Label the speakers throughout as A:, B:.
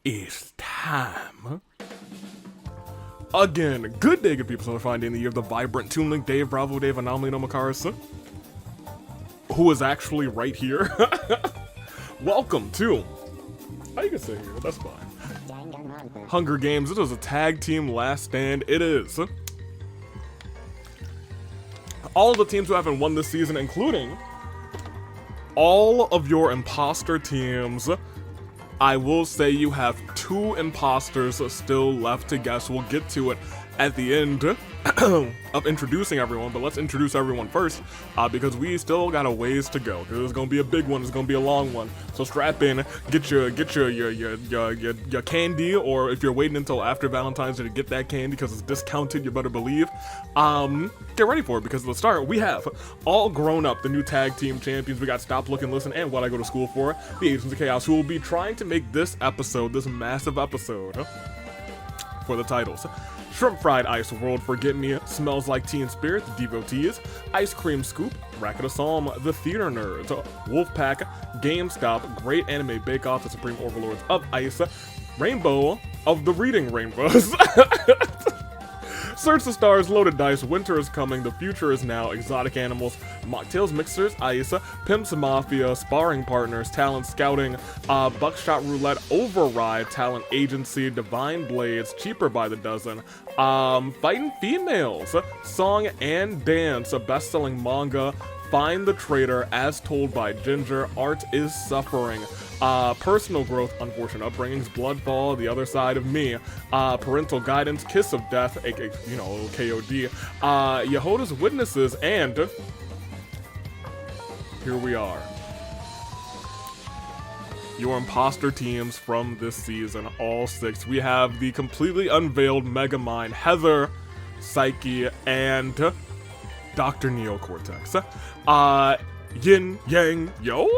A: It's time. Again, good day, good people. So we're finding the year of the vibrant Toon Link, Dave, Bravo, Dave, Anomaly, Nomakarasa, who is actually right here. Welcome to. Oh, you can sit here. That's fine. Hunger Games. It was a tag team last stand. It is. All of the teams who haven't won this season, including all of your imposter teams. I will say you have 2 imposters still left to guess. We'll get to it at the end of introducing everyone, but let's introduce everyone first because we still got a ways to go. Because it's gonna be a big one. It's gonna be a long one. So strap in, get your candy, or if you're waiting until after Valentine's Day to get that candy because it's discounted, you better believe. Get ready for it because at the start we have all grown up, the new tag team champions. We got Stop, Look, and Listen, and What I Go to School For, the Agents of Chaos, who will be trying to make this episode, this massive episode, for the titles. Shrimp Fried Ice World, Forget Me, Smells Like Teen Spirit, The Devotees, Ice Cream Scoop, Racket of Psalm, The Theater Nerds, Wolfpack, GameStop, Great Anime Bake Off, The Supreme Overlords of Ice, Rainbow of the Reading Rainbows, Search the Stars, Loaded Dice, Winter is Coming, The Future is Now, Exotic Animals, Mocktails Mixers, Ice, Pimps Mafia, Sparring Partners, Talent Scouting, Buckshot Roulette, Override, Talent Agency, Divine Blades, Cheaper by the Dozen, Fighting Females, Song and Dance, a best-selling manga, Find the Traitor, As Told by Ginger, Art is Suffering, Personal Growth, Unfortunate Upbringings, Bloodfall, The Other Side of Me, Parental Guidance, Kiss of Death, aka, KOD, Yehoda's Witnesses, and here we are. Your imposter teams from this season, all 6. We have the completely unveiled Megamind, Heather, Psyche, and Dr. Neocortex. Yin, Yang, Yo?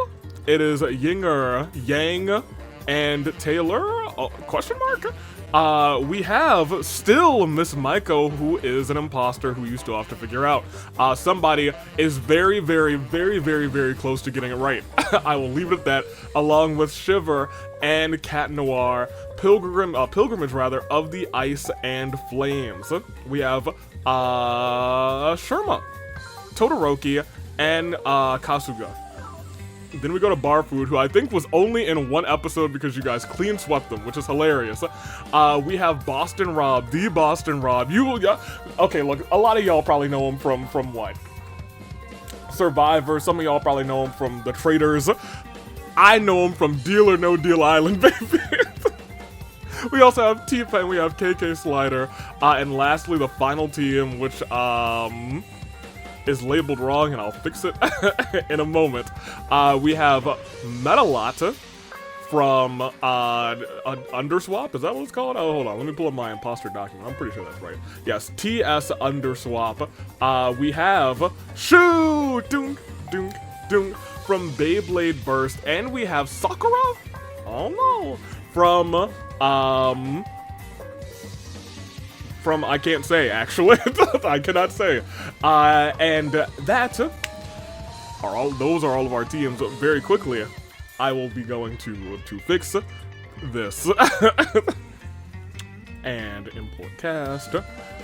A: It is Yinger, Yang, and Taylor? Question mark? We have still Miss Maiko, who is an imposter who you still have to figure out. Somebody is very, very, very, very, very close to getting it right. I will leave it at that, along with Shiver and Cat Noir, Pilgrimage rather, of the Ice and Flames. We have Sherma, Todoroki, and Kasuga. Then we go to Barfood, who I think was only in 1 episode because you guys clean swept them, which is hilarious. We have Boston Rob, the Boston Rob. Okay, look, a lot of y'all probably know him from what? Survivor. Some of y'all probably know him from The Traitors. I know him from Deal or No Deal Island, baby. We also have T-Pain, we have KK Slider, and lastly, the final team, which, is labeled wrong, and I'll fix it in a moment. We have Metalata from Underswap. Is that what it's called? Oh, hold on. Let me pull up my imposter document. I'm pretty sure that's right. Yes, TS Underswap. We have Shoo Dunk Dunk Dunk from Beyblade Burst, and we have Sakura. Oh no, from I can't say, actually. I cannot say. And those are all of our teams. Very quickly, I will be going to fix this. And import cast,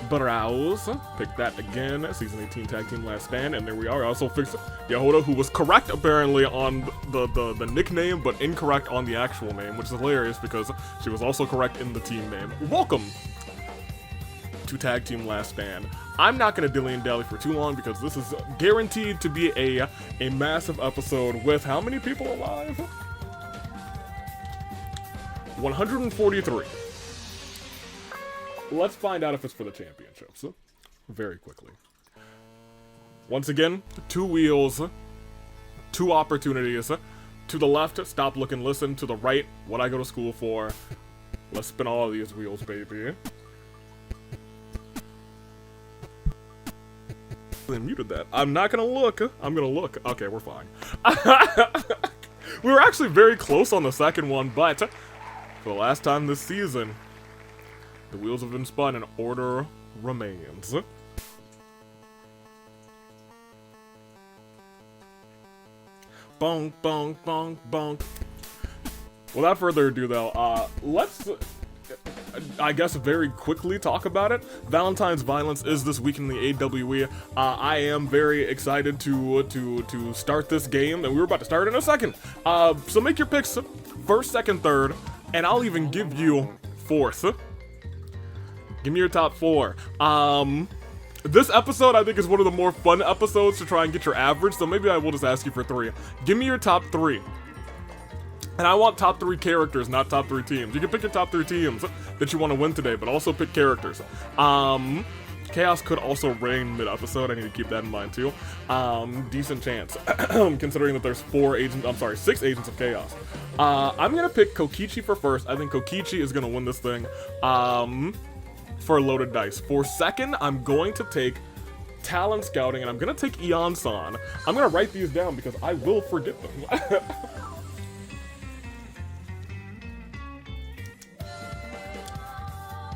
A: browse, pick that again, season 18 tag team last stand, and there we are. I also fixed Yehoda, who was correct apparently on the nickname, but incorrect on the actual name, which is hilarious because she was also correct in the team name. Welcome to Tag Team Last Stand. I'm not going to dilly and dally for too long because this is guaranteed to be a massive episode with how many people alive? 143. Let's find out if it's for the championships very quickly. Once again, 2 wheels, 2 opportunities. To the left, Stop, Look, and Listen. To the right, What I Go to School For. Let's spin all of these wheels, baby. Muted that. I'm not gonna look. I'm gonna look. Okay, we're fine. We were actually very close on the second one, but for the last time this season, the wheels have been spun and order remains. Bonk, bonk, bonk, bonk. Without further ado, though, let's, I guess, very quickly talk about it. Valentine's Violence is this week in the AWE. I am very excited to start this game, and we're about to start in a second. So make your picks first, second, third, and I'll even give you fourth. Give me your top four. This episode, I think, is one of the more fun episodes to try and get your average, so maybe I will just ask you for three. Give me your top three. And I want top three characters, not top three teams. You can pick your top three teams that you want to win today, but also pick characters. Chaos could also reign mid-episode. I need to keep that in mind, too. Decent chance, considering that there's 6 Agents of Chaos. I'm going to pick Kokichi for first. I think Kokichi is going to win this thing for loaded dice. For second, I'm going to take Talent Scouting, and I'm going to take Ion-san. I'm going to write these down because I will forget them.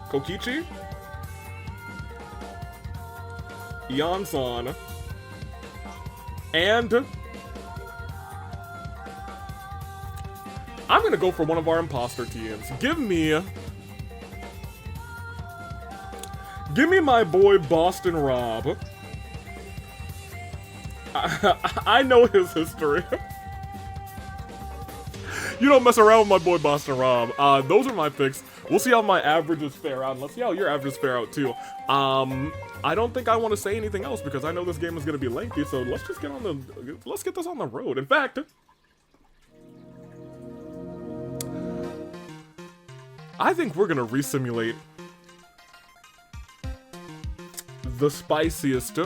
A: Kokichi, Ion-san, and I'm gonna go for one of our imposter teams. Give me my boy Boston Rob. I know his history. You don't mess around with my boy Boston Rob. Those are my picks. We'll see how my averages fare out, and let's see how your averages fare out too. I don't think I want to say anything else because I know this game is going to be lengthy, so let's just let's get this on the road. In fact, I think we're going to resimulate the spiciest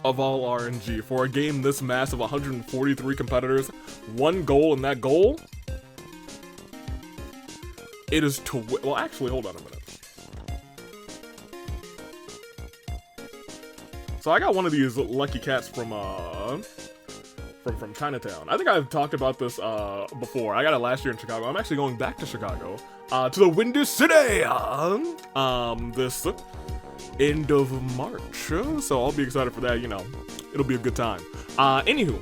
A: of all RNG for a game this massive, 143 competitors, one goal, and that goal, it is to well, actually, hold on a minute. So I got one of these lucky cats from Chinatown. I think I've talked about this before. I got it last year in Chicago. I'm actually going back to Chicago, to the Windy City, this end of March. So I'll be excited for that. You know, it'll be a good time. Anywho,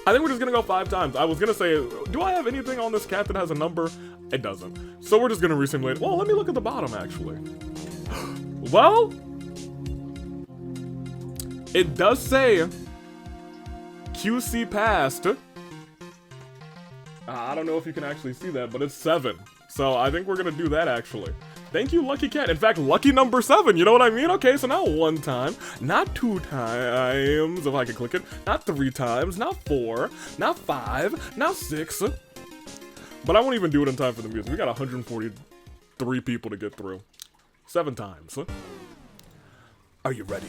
A: I think we're just gonna go 5 times. I was gonna say, do I have anything on this cat that has a number? It doesn't. So we're just gonna resimulate. Well, let me look at the bottom, actually. Well, it does say QC passed. I don't know if you can actually see that, but it's 7. So I think we're gonna do that, actually. Thank you, Lucky Cat. In fact, lucky number 7, you know what I mean? Okay, so not 1 time, not 2 times, if I can click it, not 3 times, not 4, not 5, not 6. But I won't even do it in time for the music. We got 143 people to get through. 7 times. Are you ready?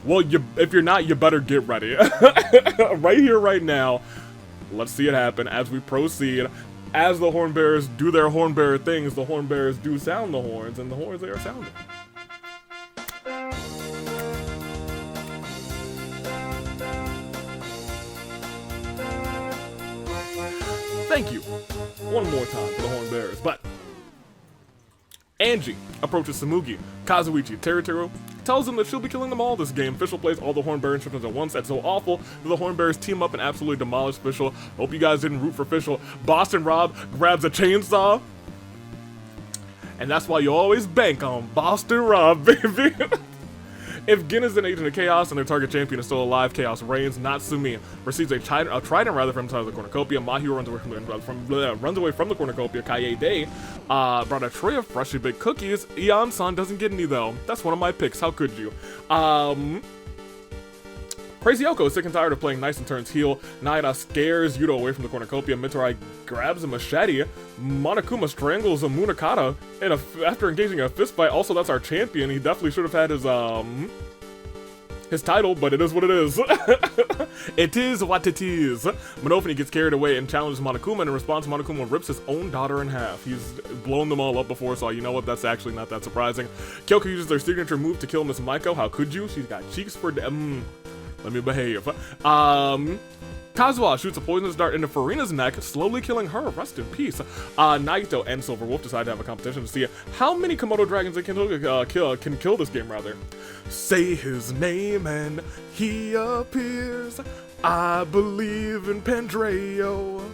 A: Well, if you're not, you better get ready. Right here, right now. Let's see it happen as we proceed. As the horn bearers do their horn bearer things, the horn bearers do sound the horns, and the horns they are sounding. Thank you. One more time for the horn bearers, but Angie approaches Samugi, Kazuichi, Teruteru, tells them that she'll be killing them all this game. Fischl plays all the horn bearer instructions at once. That's so awful that the horn bearers team up and absolutely demolish Fischl. Hope you guys didn't root for Fischl. Boston Rob grabs a chainsaw, and that's why you always bank on Boston Rob, baby. If Gin is an agent of Chaos and their target champion is still alive, Chaos reigns. Natsumi receives a trident from inside the cornucopia. Mahiro runs away from the cornucopia. Kaede brought a tray of freshly baked cookies. Ion-san doesn't get any, though. That's one of my picks. How could you? Crazy Yoko is sick and tired of playing nice and turns heel. Naida scares Yuto away from the cornucopia. Mitarai grabs a machete. Monokuma strangles a Munakata after engaging in a fist fight. Also, that's our champion. He definitely should have had his title, but it is what it is. It is what it is. Monofini gets carried away and challenges Monokuma, and in response, Monokuma rips his own daughter in half. He's blown them all up before, so you know what? That's actually not that surprising. Kyoko uses their signature move to kill Miss Maiko. How could you? She's got cheeks for let me behave. Kazuha shoots a poisonous dart into Farina's neck, slowly killing her. Rest in peace. Naito and Silver Wolf decide to have a competition to see how many Komodo dragons they can kill this game, rather. Say his name and he appears. I believe in Pandreo.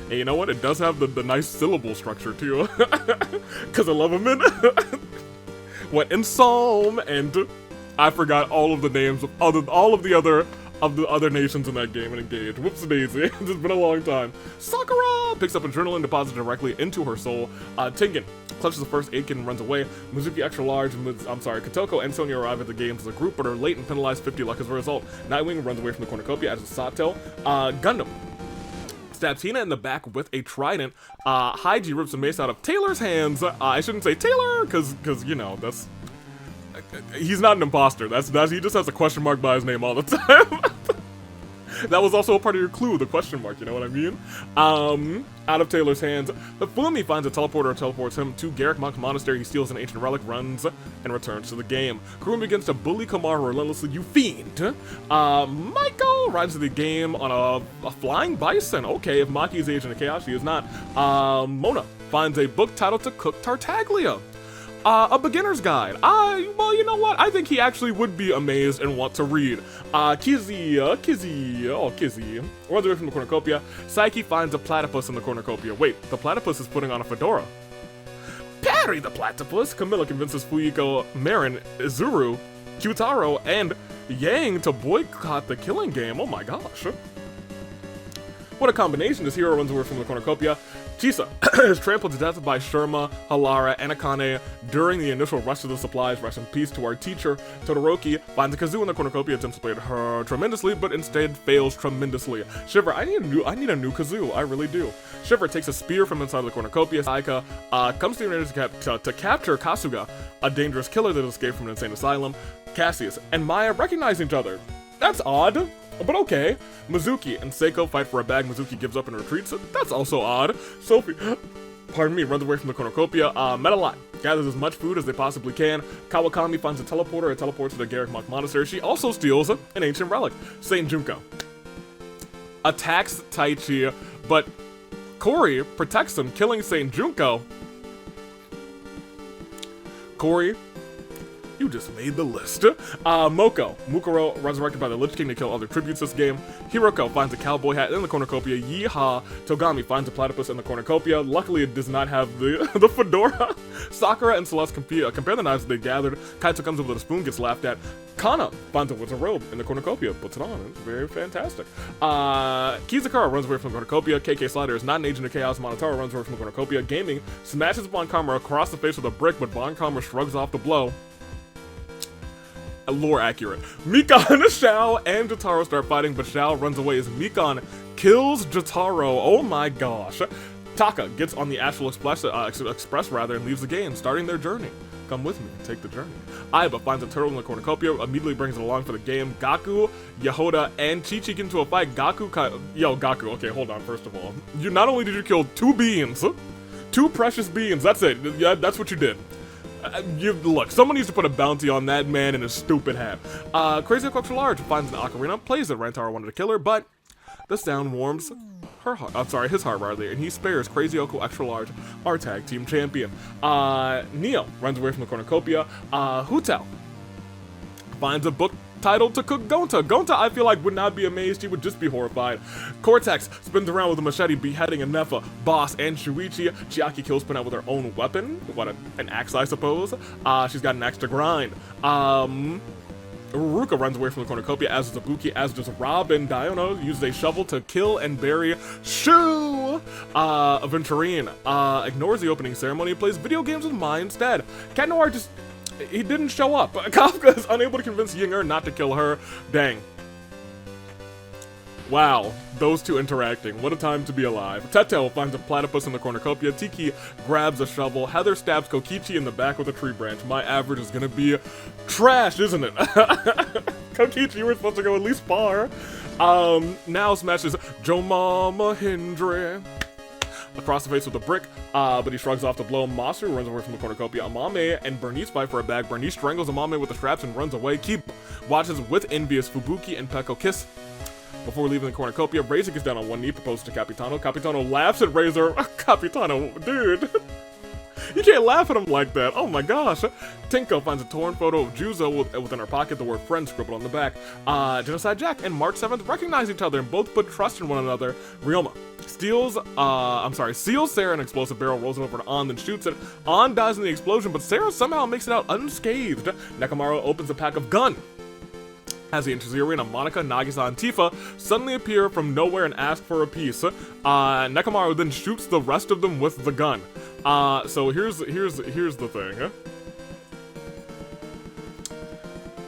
A: And you know what? It does have the nice syllable structure too. Cause I love them in. Went in Psalm, and I forgot all of the names of all of the other nations in that game and engage. Whoops daisy. It's been a long time. Sakura picks up adrenaline, deposits directly into her soul. Tengen clutches the first aid kit and runs away. Mizuki extra large, Kotoko and Sonya arrive at the games as a group, but are late and penalized 50 luck as a result. Nightwing runs away from the cornucopia as a Sato. Gundam stabs Hina in the back with a trident. Haiji rips a mace out of Taylor's hands. I shouldn't say Taylor, cause you know, that's... He's not an imposter. That's he just has a question mark by his name all the time. That was also a part of your clue, the question mark, you know what I mean? Out of Taylor's hands, Fumi finds a teleporter and teleports him to Garrick Monk's monastery. He steals an ancient relic, runs, and returns to the game. Kurumi begins to bully Kamara relentlessly. You fiend! Maiko rides to the game on a flying bison. Okay, if Maki is Agent of Chaos, she is not. Mona finds a book titled To Cook Tartaglia. A beginner's guide. Well, you know what? I think he actually would be amazed and want to read. Kizzy runs away from the cornucopia. Saiki finds a platypus in the cornucopia. Wait, the platypus is putting on a fedora. Parry the platypus! Camilla convinces Fuyiko, Marin, Izuru, Kyutaro, and Yang to boycott the killing game. Oh my gosh. What a combination. This hero runs away from the cornucopia. Chisa is trampled to death by Shurma, Halara, and Akane during the initial rush to the supplies. Rest in peace to our teacher. Todoroki finds a kazoo in the cornucopia, attempts to play her tremendously, but instead fails tremendously. Shiver, I need a new kazoo, I really do. Shiver takes a spear from inside the cornucopia. Saika comes to the Raiders to capture Kasuga, a dangerous killer that escaped from an insane asylum. Cassius and Maya recognize each other. That's odd. But okay. Mizuki and Seiko fight for a bag. Mizuki gives up and retreats. That's also odd. Sophie, pardon me, runs away from the cornucopia. Metalot gathers as much food as they possibly can. Kawakami finds a teleporter and teleports to the Garrick Monk Monastery. She also steals an ancient relic. Saint Junko attacks Taichi, but Kori protects him, killing Saint Junko. Kori, you just made the list. Mukuro, resurrected by the Lich King to kill other tributes this game. Hiroko finds a cowboy hat in the cornucopia. Yeehaw. Togami finds a platypus in the cornucopia. Luckily, it does not have the fedora. Sakura and Celeste compare the knives they gathered. Kaito comes up with a spoon, gets laughed at. Kana finds a wizard robe in the cornucopia, puts it on. It's very fantastic. Kizakura runs away from the cornucopia. KK Slider is not an agent of chaos. Monotaro runs away from the cornucopia. Gaming smashes Bon Karma across the face with a brick, but Bon Karma shrugs off the blow. Lore accurate. Mikon, Shao, and Jotaro start fighting, but Shao runs away as Mikon kills Jotaro. Oh my gosh. Taka gets on the Astral Express and leaves the game, starting their journey. Come with me, take the journey. Aiba finds a turtle in the cornucopia, immediately brings it along for the game. Gaku, Yehoda, and Chi-Chi get into a fight. Gaku, okay, hold on, first of all. Not only did you kill 2 beings, 2 precious beings, that's it. Yeah, that's what you did. Look, someone needs to put a bounty on that man in his stupid hat. Crazy Extra Large finds an ocarina, plays it. Rantaro wanted to kill her, but the sound warms her heart. His heart rather, and he spares Crazy Oko Extra Large, our tag team champion. Neo runs away from the cornucopia. Hutao finds a book titled To Cook Gonta. Gonta, I feel like, would not be amazed, he would just be horrified. Cortex spins around with a machete, beheading a Nefa, Boss, and Shuichi. Chiaki kills Pin out with her own weapon. What, an axe, I suppose? She's got an axe to grind. Ruka runs away from the cornucopia, as does Ibuki, as does Robin. Diono uses a shovel to kill and bury Shu! Aventurine ignores the opening ceremony and plays video games with Mai instead. Cat Noir he didn't show up. Kafka is unable to convince Yinger not to kill her. Dang. Wow, those two interacting. What a time to be alive. Tetel finds a platypus in the cornucopia. Tiki grabs a shovel. Heather stabs Kokichi in the back with a tree branch. My average is gonna be trash, isn't it? Kokichi, you were supposed to go at least far. Now smashes Joe Mama Hindre across the face with a brick, but he shrugs off the blow. Masaru runs away from the cornucopia. Amame and Bernice fight for a bag. Bernice strangles Amame with the straps and runs away. Keep watches with envious Fubuki and Peko kiss before leaving the cornucopia. Razor gets down on one knee, proposes to Capitano. Capitano laughs at Razor. Capitano, dude. You can't laugh at him like that. Oh my gosh. Tinko finds a torn photo of Juzo within her pocket, the word friend scribbled on the back. Genocide Jack and March 7th recognize each other and both put trust in one another. Ryoma seals Sarah in an explosive barrel, rolls it over to An, then shoots it. An dies in the explosion, but Sarah somehow makes it out unscathed. Nekomaru opens a pack of gun. As he enters the arena, Monica, Nagisa, and Tifa suddenly appear from nowhere and ask for a piece. Nekomaru then shoots the rest of them with the gun. So here's the thing.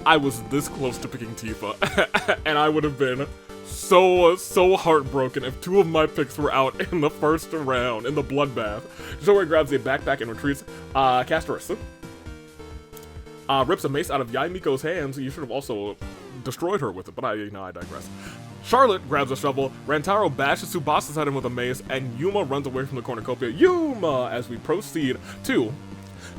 A: I was this close to picking Tifa, and I would have been so heartbroken if two of my picks were out in the first round, in the bloodbath. Joey grabs a backpack and retreats. Castorus rips a mace out of Yaimiko's hands. You should have also destroyed her with it, but I digress. Charlotte grabs a shovel, Rantaro bashes Tsubasa's head in with a mace, and Yuma runs away from the cornucopia. Yuma! As we proceed to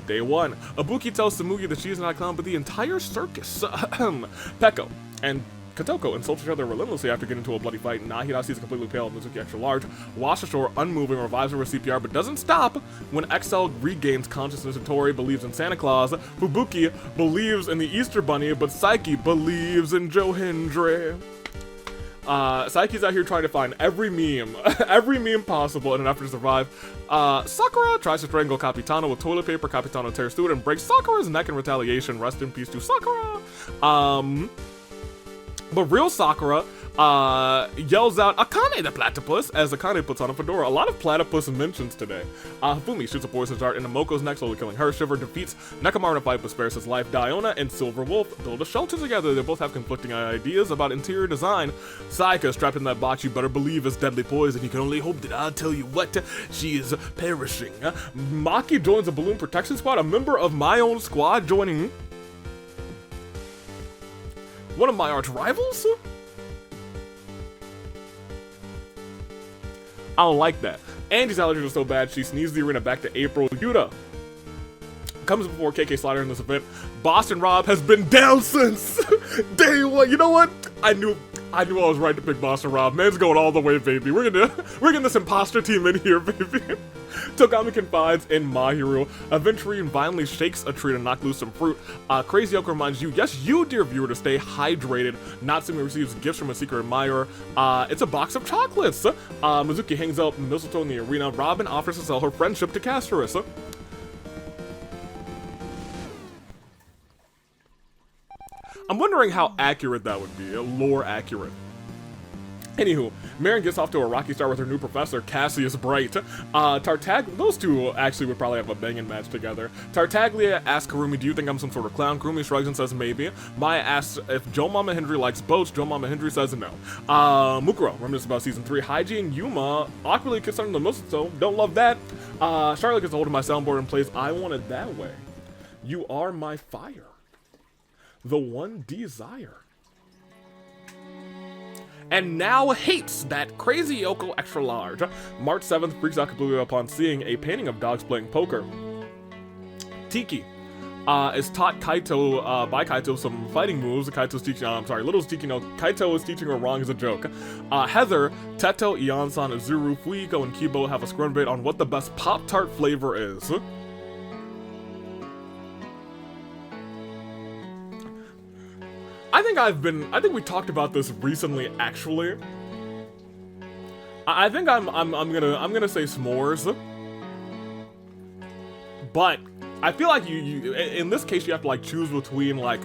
A: Day 1. Ibuki tells Tsumugi that she is not a clown, but the entire circus. Peko and Kotoko insult each other relentlessly after getting into a bloody fight. Nahida sees a completely pale Mizuki extra large. Washashore, unmoving, revives her with CPR, but doesn't stop when XL regains consciousness. And Tori believes in Santa Claus. Fubuki believes in the Easter Bunny, but Saiki believes in Johindra. Saiki's out here trying to find every meme possible in an effort to survive. Sakura tries to strangle Capitano with toilet paper. Capitano tears through it and breaks Sakura's neck in retaliation. Rest in peace to Sakura. But real Sakura yells out Akane the platypus as Akane puts on a fedora. A lot of platypus mentions today. Fumi shoots a poison dart into Moko's neck, slowly killing her. Shiver defeats Nekomaru in a fight but spares his life. Diona and Silver Wolf build a shelter together. They both have conflicting ideas about interior design. Sayaka, strapped in that box, you better believe is deadly poison. You can only hope that I'll tell you what, she is perishing. Maki joins a balloon protection squad. A member of my own squad joining one of my arch rivals? I don't like that. Angie's allergies are so bad, she sneezed the arena back to April. Yuta comes before KK Slider in this event. Boston Rob has been down since day 1. You know what? I knew I was right to pick Boston Rob. Man's going all the way, baby. We're getting this imposter team in here, baby. Togami confides in Mahiru. Aventurine violently shakes a tree to knock loose some fruit. Crazy Oak reminds you, yes, you, dear viewer, to stay hydrated. Natsumi receives gifts from a secret admirer. It's a box of chocolates. Mizuki hangs up mistletoe in the arena. Robin offers to sell her friendship to Castorus. I'm wondering how accurate that would be, lore accurate. Anywho, Marin gets off to a rocky start with her new professor, Cassius Bright. Those two actually would probably have a banging match together. Tartaglia asks Karumi, do you think I'm some sort of clown? Karumi shrugs and says maybe. Maya asks if Joe Mama Hendry likes boats. Joe Mama Hendry says no. Mukuro reminisces about season 3. Haiji and Yuma awkwardly kiss under the mistletoe. Don't love that. Charlotte gets a hold of my soundboard and plays I Want It That Way. You are my fire. The one desire. And now hates that crazy Yoko extra large. March 7th freaks out completely upon seeing a painting of dogs playing poker. Tiki is taught Kaito by Kaito some fighting moves. Kaito's teaching, Little's teaching, Kaito is teaching her wrong as a joke. Heather, Teto, Ion-san, Azuru, Fuiko, and Kibo have a scrum debate on what the best Pop-Tart flavor is. I think we talked about this recently, actually. I think I'm gonna say s'mores. But I feel like you in this case you have to like choose between like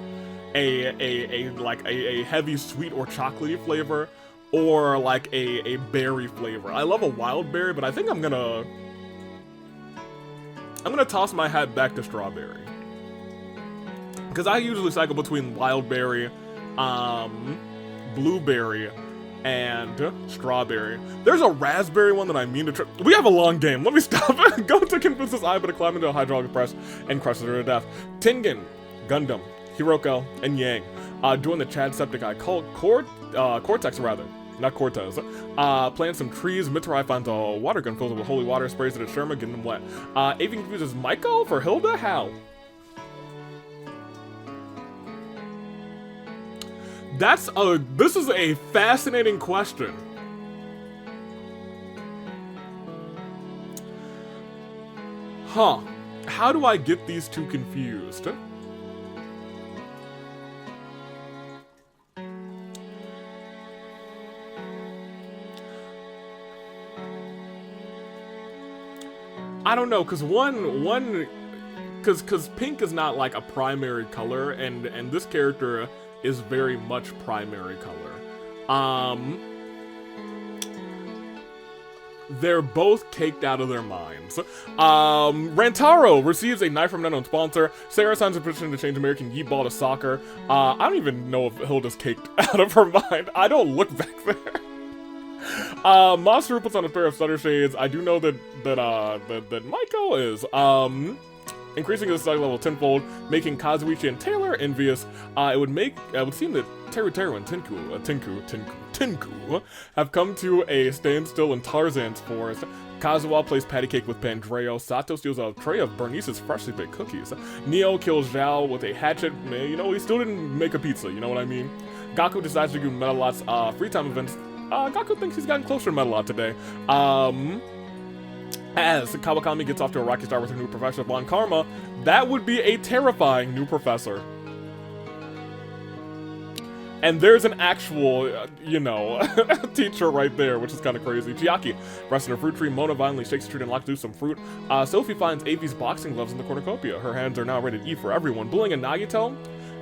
A: a heavy sweet or chocolatey flavor or like a berry flavor. I love a wild berry, but I think I'm gonna toss my hat back to strawberry. Because I usually cycle between wild berry, blueberry, and strawberry. There's a raspberry one that I mean to try. We have a long game. Let me stop. Go to convince this Aiba to climb into a hydraulic press and crushes her to death. Tengen, Gundam, Hiroko, and Yang join the Chad-Septiceye Cortex rather. Not Cortez. Plant some trees. Mitarai finds a water gun filled with holy water, sprays it at Sherma, getting them wet. Avian confuses Michael for Hilda? How? This is a fascinating question. Huh. How do I get these two confused? I don't know, because pink is not like a primary color, and this character is very much primary color. They're both caked out of their minds. Rantaro receives a knife from an unknown sponsor. Sarah signs a petition to change American Yeet Ball to soccer. I don't even know if Hilda's caked out of her mind. I don't look back there. Monster puts on a pair of stutter shades. I do know that Maiko is increasing his study level tenfold, making Kazuichi and Taylor envious. It would seem that Teru and Tinku have come to a standstill in Tarzan's forest. Kazuha plays patty cake with Pandreo. Sato steals a tray of Bernice's freshly baked cookies. Neo kills Zhao with a hatchet. You know, he still didn't make a pizza, you know what I mean? Gaku decides to do Metalot's free time events. Gaku thinks he's gotten closer to Metalot today. As Kawakami gets off to a rocky start with her new professor, Von Karma, that would be a terrifying new professor. And there's an actual, teacher right there, which is kind of crazy. Chiaki rests in a fruit tree. Mona violently shakes the tree and locks loose some fruit. Sophie finds Avi's boxing gloves in the cornucopia. Her hands are now ready to eat for everyone. Bullying a Nagito?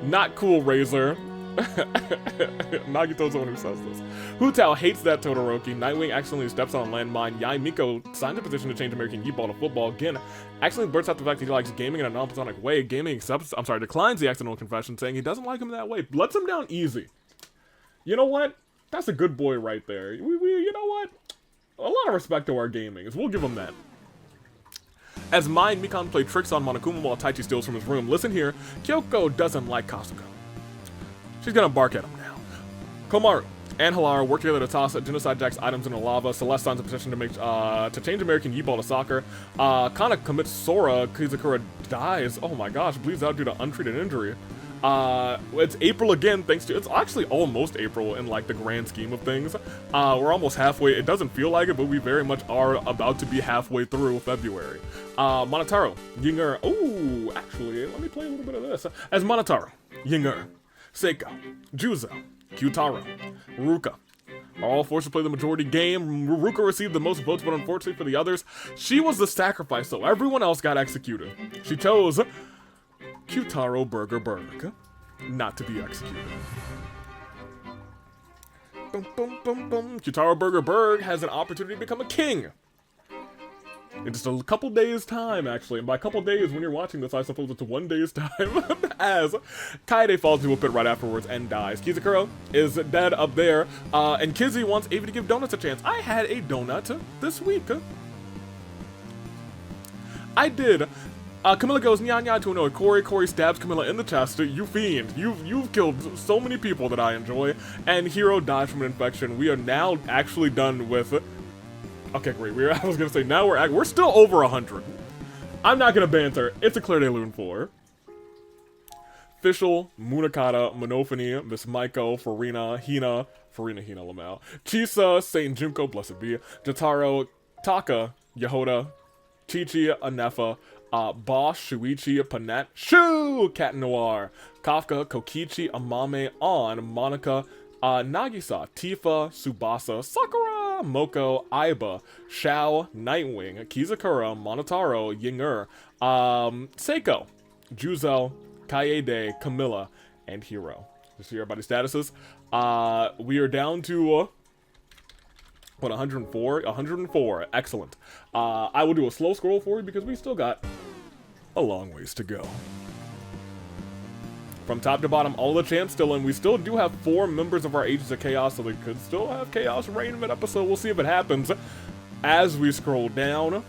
A: Not cool, Razor. Nagito's the one who says this. Hutao hates that Todoroki. Nightwing accidentally steps on a landmine. Yai Miko signs a petition to change American Yeet Ball to football. Gin accidentally blurts out the fact that he likes gaming in a non-platonic way. Declines the accidental confession, saying he doesn't like him that way. Lets him down easy. You know what? That's a good boy right there. You know what? A lot of respect to our gamings. We'll give him that. As Mai and Mikan play tricks on Monokuma while Taichi steals from his room. Listen here, Kyoko doesn't like Kasuga. She's gonna bark at him now. Komaru and Hilara work together to toss Genocide Jack's items into lava. Celeste signs a petition to change American Yeet Ball to soccer. Kana commits Sora. Kizakura dies. Oh my gosh, bleeds out due to untreated injury. It's April again, it's actually almost April in like the grand scheme of things. We're almost halfway. It doesn't feel like it, but we very much are about to be halfway through February. Monotaro, Yinger. Oh, actually, let me play a little bit of this. As Monotaro, Yinger, Seiko, Juzo, Kyutaro, Ruka are all forced to play the majority game. Ruka received the most votes, but unfortunately for the others, she was the sacrifice, so everyone else got executed. She chose Kyutaro Berg, not to be executed. Kyutaro Berg has an opportunity to become a king. In just a couple days' time, actually. And by a couple days, when you're watching this, I suppose it's 1 day's time. As Kaede falls into a pit right afterwards and dies. Kizakura is dead up there. And Kizzy wants Avi to give donuts a chance. I had a donut this week. I did. Camilla goes nya to annoy Corey. Corey stabs Camilla in the chest. You fiend. You've killed so many people that I enjoy. And Hiro dies from an infection. We are now actually done with... Okay, great. I was gonna say, now we're still over 100. I'm not gonna banter. It's a Claire de Lune 4. Fischl, Munakata, Monophony, Miss Maiko, Farina, Hina, Lamau, Chisa, Saint Junko, blessed be, Jotaro, Taka, Yehoda, Chichi, Anefa, Bosch, Shuichi, Panette, Shoo, Cat Noir, Kafka, Kokichi, Amame, On, Monica, Nagisa, Tifa, Tsubasa, Sakura, Moko, Aiba, Shao, Nightwing, Kizakura, Monotaro, Yinger, Seiko, Juzo, Kaede, Camilla, and Hiro. Just see everybody's statuses. We are down to... what, 104? 104. Excellent. I will do a slow scroll for you because we still got a long ways to go. From top to bottom, all the champs still in. We still do have 4 members of our Agents of Chaos, so they could still have Chaos reign mid-episode. We'll see if it happens. As we scroll down,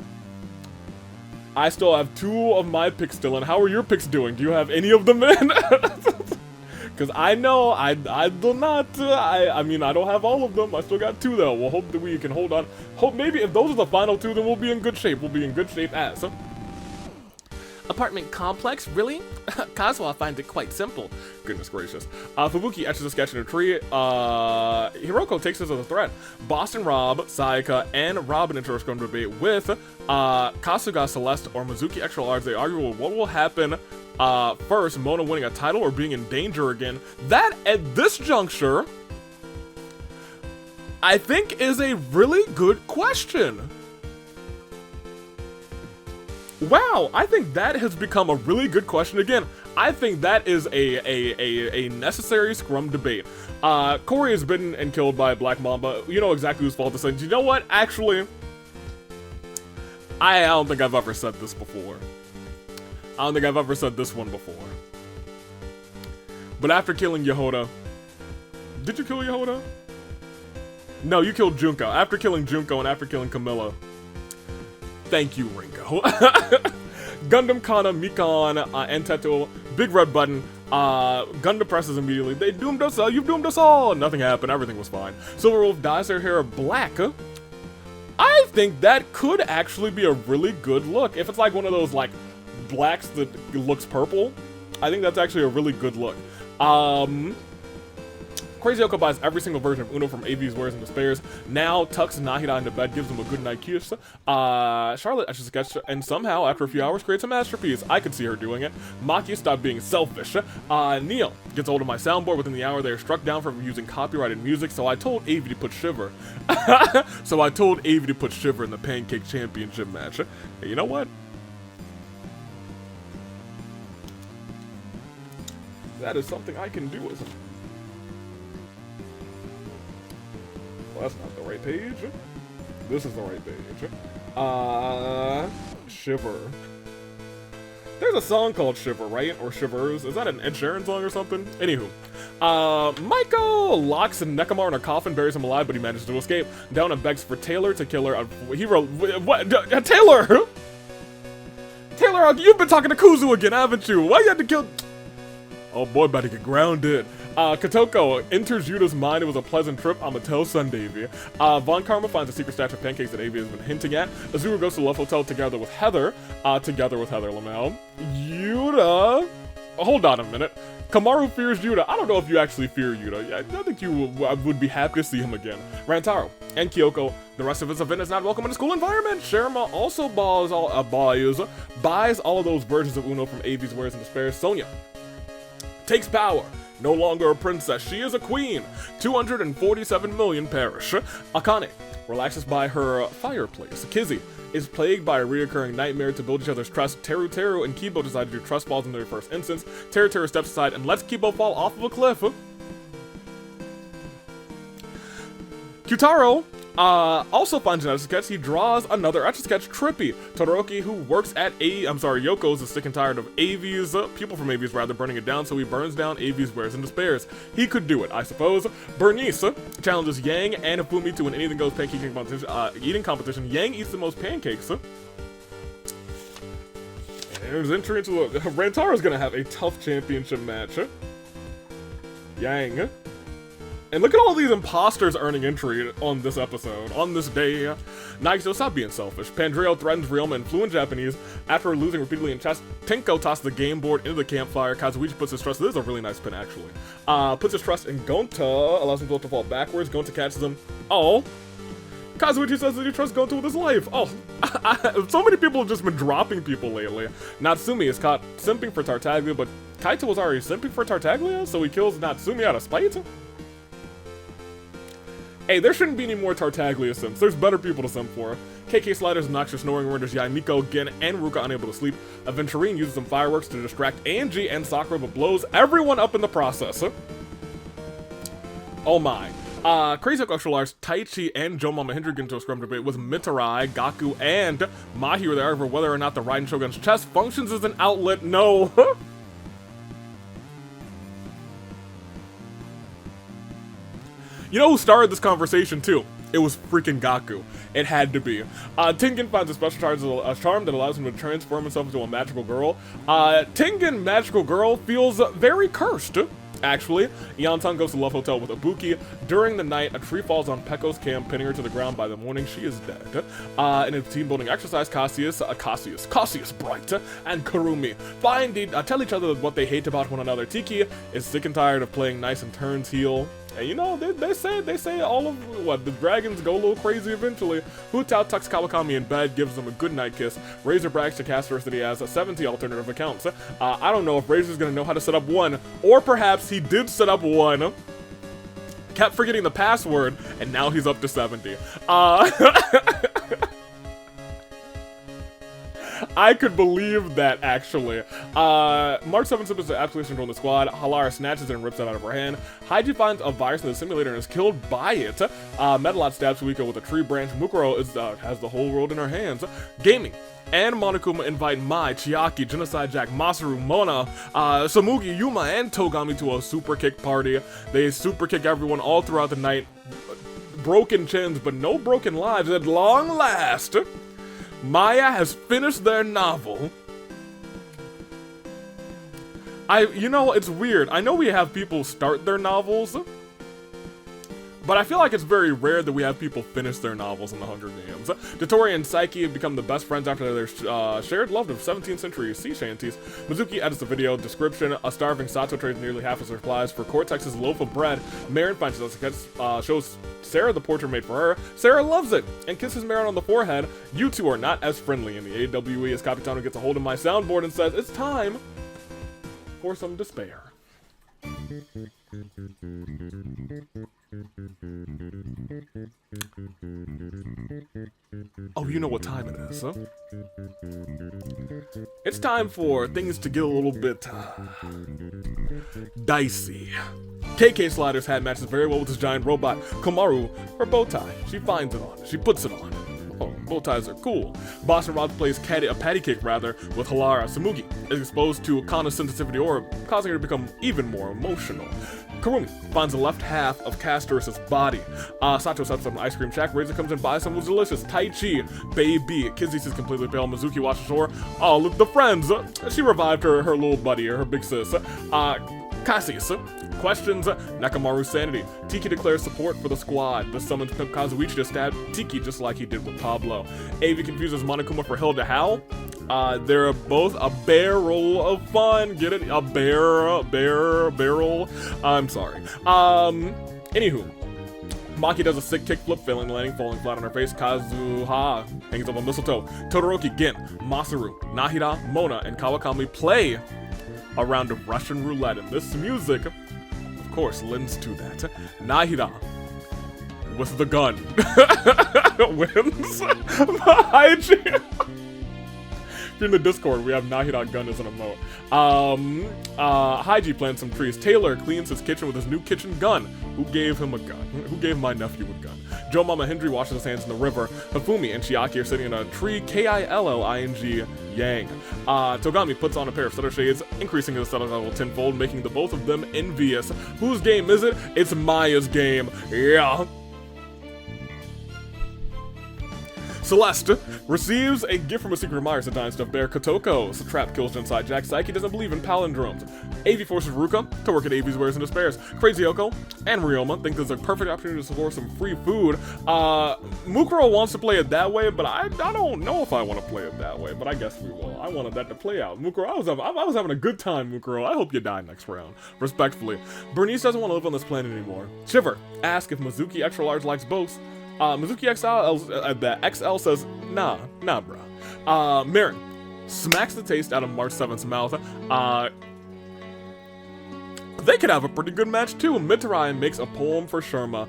A: I still have 2 of my picks still in. How are your picks doing? Do you have any of them in? Because I know I do not. I mean, I don't have all of them. I still got 2 though. We'll hope that we can hold on. Hope maybe if those are the final 2, then we'll be in good shape. We'll be in good shape as. Apartment complex? Really? Kazuha finds it quite simple. Goodness gracious. Fubuki etches a sketch in a tree. Hiroko takes this as a threat. Boston Rob, Sayaka, and Robin enter a scrum debate with Kasuga, Celeste, or Mizuki extra large. They argue what will happen first, Mona winning a title or being in danger again. That, at this juncture, I think is a really good question. Wow, I think that has become a really good question again. I think that is a necessary Scrum debate. Corey has been and killed by a Black Mamba. You know exactly whose fault this is. You know what? Actually, I don't think I've ever said this before. I don't think I've ever said this one before. But after killing Yehoda... Did you kill Yehoda? No, you killed Junko. After killing Junko and after killing Camilla... Thank you, Ringo. Gundam, Kana, Mikan, and Teto, Big Red Button, Gundam presses immediately. They doomed us all. You've doomed us all. Nothing happened. Everything was fine. Silver Wolf dyes her hair black. I think that could actually be a really good look. If it's like one of those like blacks that looks purple, I think that's actually a really good look. Crazy Oko buys every single version of Uno from AV's Wares and Despairs. Now tucks Nahida into bed, gives him a good night kiss. Charlotte etches a sketch and somehow, after a few hours, creates a masterpiece. I could see her doing it. Maki stopped being selfish. Neil gets hold of my soundboard. Within the hour, they are struck down for using copyrighted music, so I told AV to put Shiver. So I told AV to put Shiver in the Pancake Championship match. Hey, you know what? That is something I can do, isn't it? Well, that's not the right page. This is the right page. Shiver. There's a song called Shiver, right? Or Shivers. Is that an Ed Sheeran song or something? Anywho. Maiko locks Nekomar in a coffin, buries him alive, but he manages to escape. Down and begs for Taylor to kill her. What? Taylor! Taylor, you've been talking to Kuzu again, haven't you? Why you had to kill... Oh boy, about to get grounded. Kotoko enters Yuta's mind. It was a pleasant trip. I'ma tell Sundavy. Von Karma finds a secret stash of pancakes that Avi has been hinting at. Azura goes to the Love Hotel together with Heather. Lamel. Yuta. Hold on a minute. Kamaru fears Yuta. I don't know if you actually fear Yuta. I think you would be happy to see him again. Rantaro and Kyoko. The rest of his event is not welcome in a school environment. Sherma also buys all of those versions of Uno from Avi's Wares and Despairs. Sonia takes power. No longer a princess, she is a queen. 247 million perish. Akane relaxes by her fireplace. Kizzy is plagued by a reoccurring nightmare. To build each other's trust, Teru and Kibo decide to do trust falls in their first instance. Teru steps aside and lets Kibo fall off of a cliff. Kyutaro also finds an Etch-a-Sketch. He draws another Etch-a-Sketch, Trippy. Todoroki, who works at Yoko's, is sick and tired of AV's, people from AV's rather, burning it down, so he burns down AV's Wares and Despairs. He could do it, I suppose. Bernice challenges Yang and Ifumi to an anything goes pancake eating competition. Yang eats the most pancakes. There's entry into Rantaro's gonna have a tough championship match. Yang. And look at all these imposters earning entry on this episode, on this day. Nagito, stop being selfish. Pandreo threatens Ryoma in fluent Japanese. After losing repeatedly in chess, Tenko tosses the game board into the campfire. Kazuichi puts his trust, this is a really nice pin actually, puts his trust in Gonta, allows him to fall backwards. Gonta catches him. Oh. Kazuichi says that he trusts Gonta with his life. Oh, so many people have just been dropping people lately. Natsumi is caught simping for Tartaglia, but Kaito was already simping for Tartaglia, so he kills Natsumi out of spite? Hey, there shouldn't be any more Tartaglia simps. There's better people to simp for. KK Sliders, Noxious Snoring renders Yaimiko, Gen, and Ruka unable to sleep. Aventurine uses some fireworks to distract Angie and Sakura, but blows everyone up in the process. Oh my. Crazy Extra Large, Taichi, and Joe Mama Hendry get into a scrum debate with Mitarai, Gaku, and Mahi were there over whether or not the Raiden Shogun's chest functions as an outlet. No. You know who started this conversation too? It was freaking Gaku. It had to be. Tengen finds a special charm that allows him to transform himself into a magical girl. Tengen Magical Girl feels very cursed, actually. Yantan goes to Love Hotel with Ibuki. During the night, a tree falls on Pekko's camp, pinning her to the ground. By the morning, she is dead. In a team-building exercise, Cassius Bright, and Kurumi tell each other what they hate about one another. Tiki is sick and tired of playing nice and turns heel. And you know, they say all of, the dragons go a little crazy eventually. Hu Tao tucks Kawakami in bed, gives them a good night kiss. Razor brags to Castor that he has 70 alternative accounts. I don't know if Razor's gonna know how to set up one, or perhaps he did set up one, kept forgetting the password, and now he's up to 70. I could believe that, actually. March 7th is absolutely controlling the squad. Halara snatches it and rips it out of her hand. Haiji finds a virus in the simulator and is killed by it. Metalot stabs Suiko with a tree branch. Mukuro has the whole world in her hands. Gaming and Monokuma invite Mai, Chiaki, Genocide Jack, Masaru, Mona, Samugi, Yuma, and Togami to a super kick party. They super kick everyone all throughout the night. Broken chins, but no broken lives. At long last, Maya has finished their novel. You know, it's weird. I know we have people start their novels, but I feel like it's very rare that we have people finish their novels in the Hunger Games. Dotori and Saiki have become the best friends after their shared love of 17th century sea shanties. Mizuki edits the video description. A starving Sato trades nearly half his supplies for Cortex's loaf of bread. Marin finds shows Sarah the portrait made for her. Sarah loves it and kisses Marin on the forehead. You two are not as friendly in the AWE as Capitano gets a hold of my soundboard and says, it's time for some despair. Oh, you know what time it is, huh? It's time for things to get a little bit dicey. KK Slider's hat matches very well with his giant robot. Komaru, her bow tie. She finds it on. She puts it on. Oh, bow ties are cool. Boston Rob plays a patty cake with Halara. Samugi is exposed to Kana's sensitivity aura, causing her to become even more emotional. Karumi finds the left half of Castorus' body. Sato sets up an ice cream shack. Razor comes and buys some. Was delicious. Tai Chi, baby. Kizzy is completely pale. Mizuki watches her. Oh, look, the friends. She revived her little buddy, her big sis. Cassis questions Nakamaru's sanity. Tiki declares support for the squad. This summons Pimp Kazuichi to stab Tiki just like he did with Pablo. Avi confuses Monokuma for Hilda Howl. They're both a barrel of fun. Get it? A barrel. I'm sorry. Anywho. Maki does a sick kickflip, failing landing, falling flat on her face. Kazuha hangs up a mistletoe. Todoroki, Gin, Masaru, Nahida, Mona, and Kawakami play a round of Russian roulette, and this music, of course, lends to that. Nahida, with the gun, wins. Haiji. If you're in the Discord, we have Nahida gun as an emote. Haiji plants some trees. Taylor cleans his kitchen with his new kitchen gun. Who gave him a gun? Who gave my nephew a gun? Joe Mama Hendry washes his hands in the river. Hifumi and Chiaki are sitting in a tree. Killing Yang. Togami puts on a pair of stutter shades, increasing his stutter level tenfold, making the both of them envious. Whose game is it? It's Maya's game. Yeah. Celeste receives a gift from a secret admirer, a giant stuffed bear. Kotoko, Trap kills Genocide Jack. Psyche doesn't believe in palindromes. Avi forces Ruka to work at Avi's wares and despairs. Crazy Oko and Ryoma think there's a perfect opportunity to score some free food. Mukuro wants to play it that way, but I don't know if I want to play it that way, but I guess we will. I wanted that to play out. Mukuro, I was having a good time, Mukuro. I hope you die next round. Respectfully. Bernice doesn't want to live on this planet anymore. Shiver asks if Mizuki Extra Large likes boats. Mizuki XL says, nah, bruh. Marin smacks the taste out of March 7th's mouth. They could have a pretty good match too. Mitarai makes a poem for Sherma.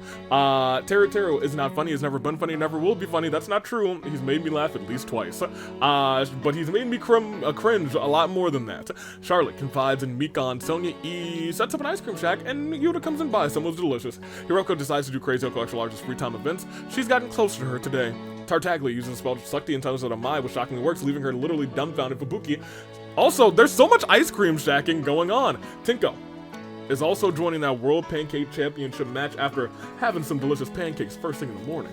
A: Teru is not funny, has never been funny, never will be funny. That's not true. He's made me laugh at least twice. But he's made me cringe a lot more than that. Charlotte confides in Mikon. Sonia E sets up an ice cream shack, and Yuta comes and buys some. Was delicious. Hiroko decides to do Crazy Oko Extra Large's free time events. She's gotten closer to her today. Tartaglia uses the spell to suck the intelligence out of Mai, which shockingly works, leaving her literally dumbfounded. Fubuki. Also, there's so much ice cream shacking going on. Tinko is also joining that World Pancake Championship match after having some delicious pancakes first thing in the morning.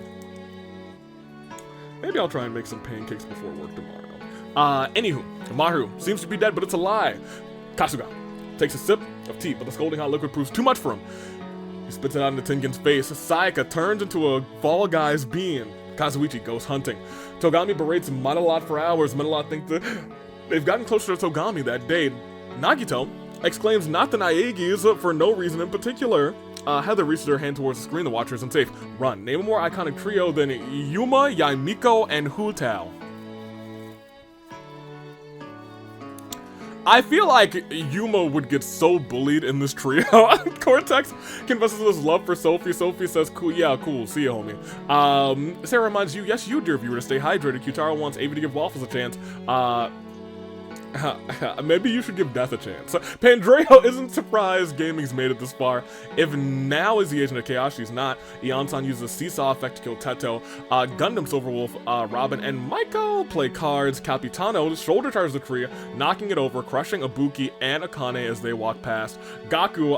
A: Maybe I'll try and make some pancakes before work tomorrow. Anywho, Maru seems to be dead, but it's a lie. Kasuga takes a sip of tea, but the scalding hot liquid proves too much for him. He spits it out into Tengen's face. Sayaka turns into a Fall Guys being. Kazuichi goes hunting. Togami berates Metalot for hours. Metalot thinks that they've gotten closer to Togami that day. Nagito exclaims not the Naegis for no reason in particular. Heather reaches her hand towards the screen. The Watcher isn't safe. Run. Name a more iconic trio than Yuma, Yaimiko, and Hutao. I feel like Yuma would get so bullied in this trio. Cortex confesses his love for Sophie. Sophie says, cool, yeah, cool, see ya, homie. Sarah reminds you, yes, you, dear viewer, to stay hydrated. Kyutaro wants Avi to give Waffles a chance. Maybe you should give Death a chance. Pandreo isn't surprised gaming's made it this far. If now is the agent of chaos, she's not. Eon-san uses the seesaw effect to kill Teto. Gundam, Silverwolf, Robin, and Maiko play cards. Capitano shoulder charges the tree, knocking it over, crushing Ibuki and Akane as they walk past. Gaku,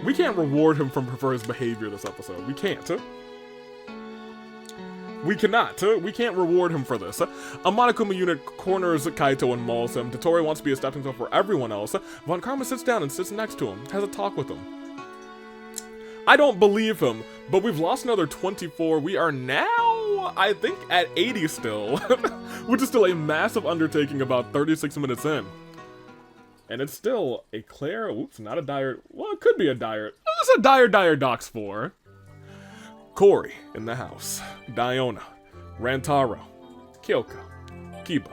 A: we can't reward him for his behavior this episode. We can't. We cannot. We can't reward him for this. A Monokuma unit corners Kaito and mauls him. Tottori wants to be a stepping stone for everyone else. Von Karma sits down and sits next to him, has a talk with him. I don't believe him, but we've lost another 24. We are now, I think, at 80 still, which is still a massive undertaking about 36 minutes in. And it's still a Claire, oops, not a dire, well, it could be a dire, it's a dire Docs 4. Cory in the house, Diona, Rantaro, Kyoko, Kibo,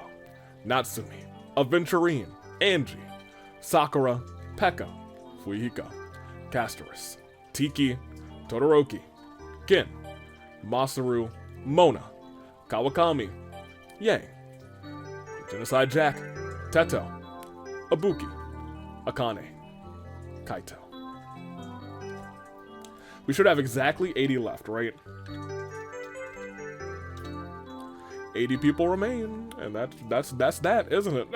A: Natsumi, Aventurine, Angie, Sakura, Pekka, Fuihiko, Castorus, Tiki, Todoroki, Kin, Masaru, Mona, Kawakami, Yang, Genocide Jack, Teto, Ibuki, Akane, Kaito. We should have exactly 80 left, right? 80 people remain, and that's that, isn't it?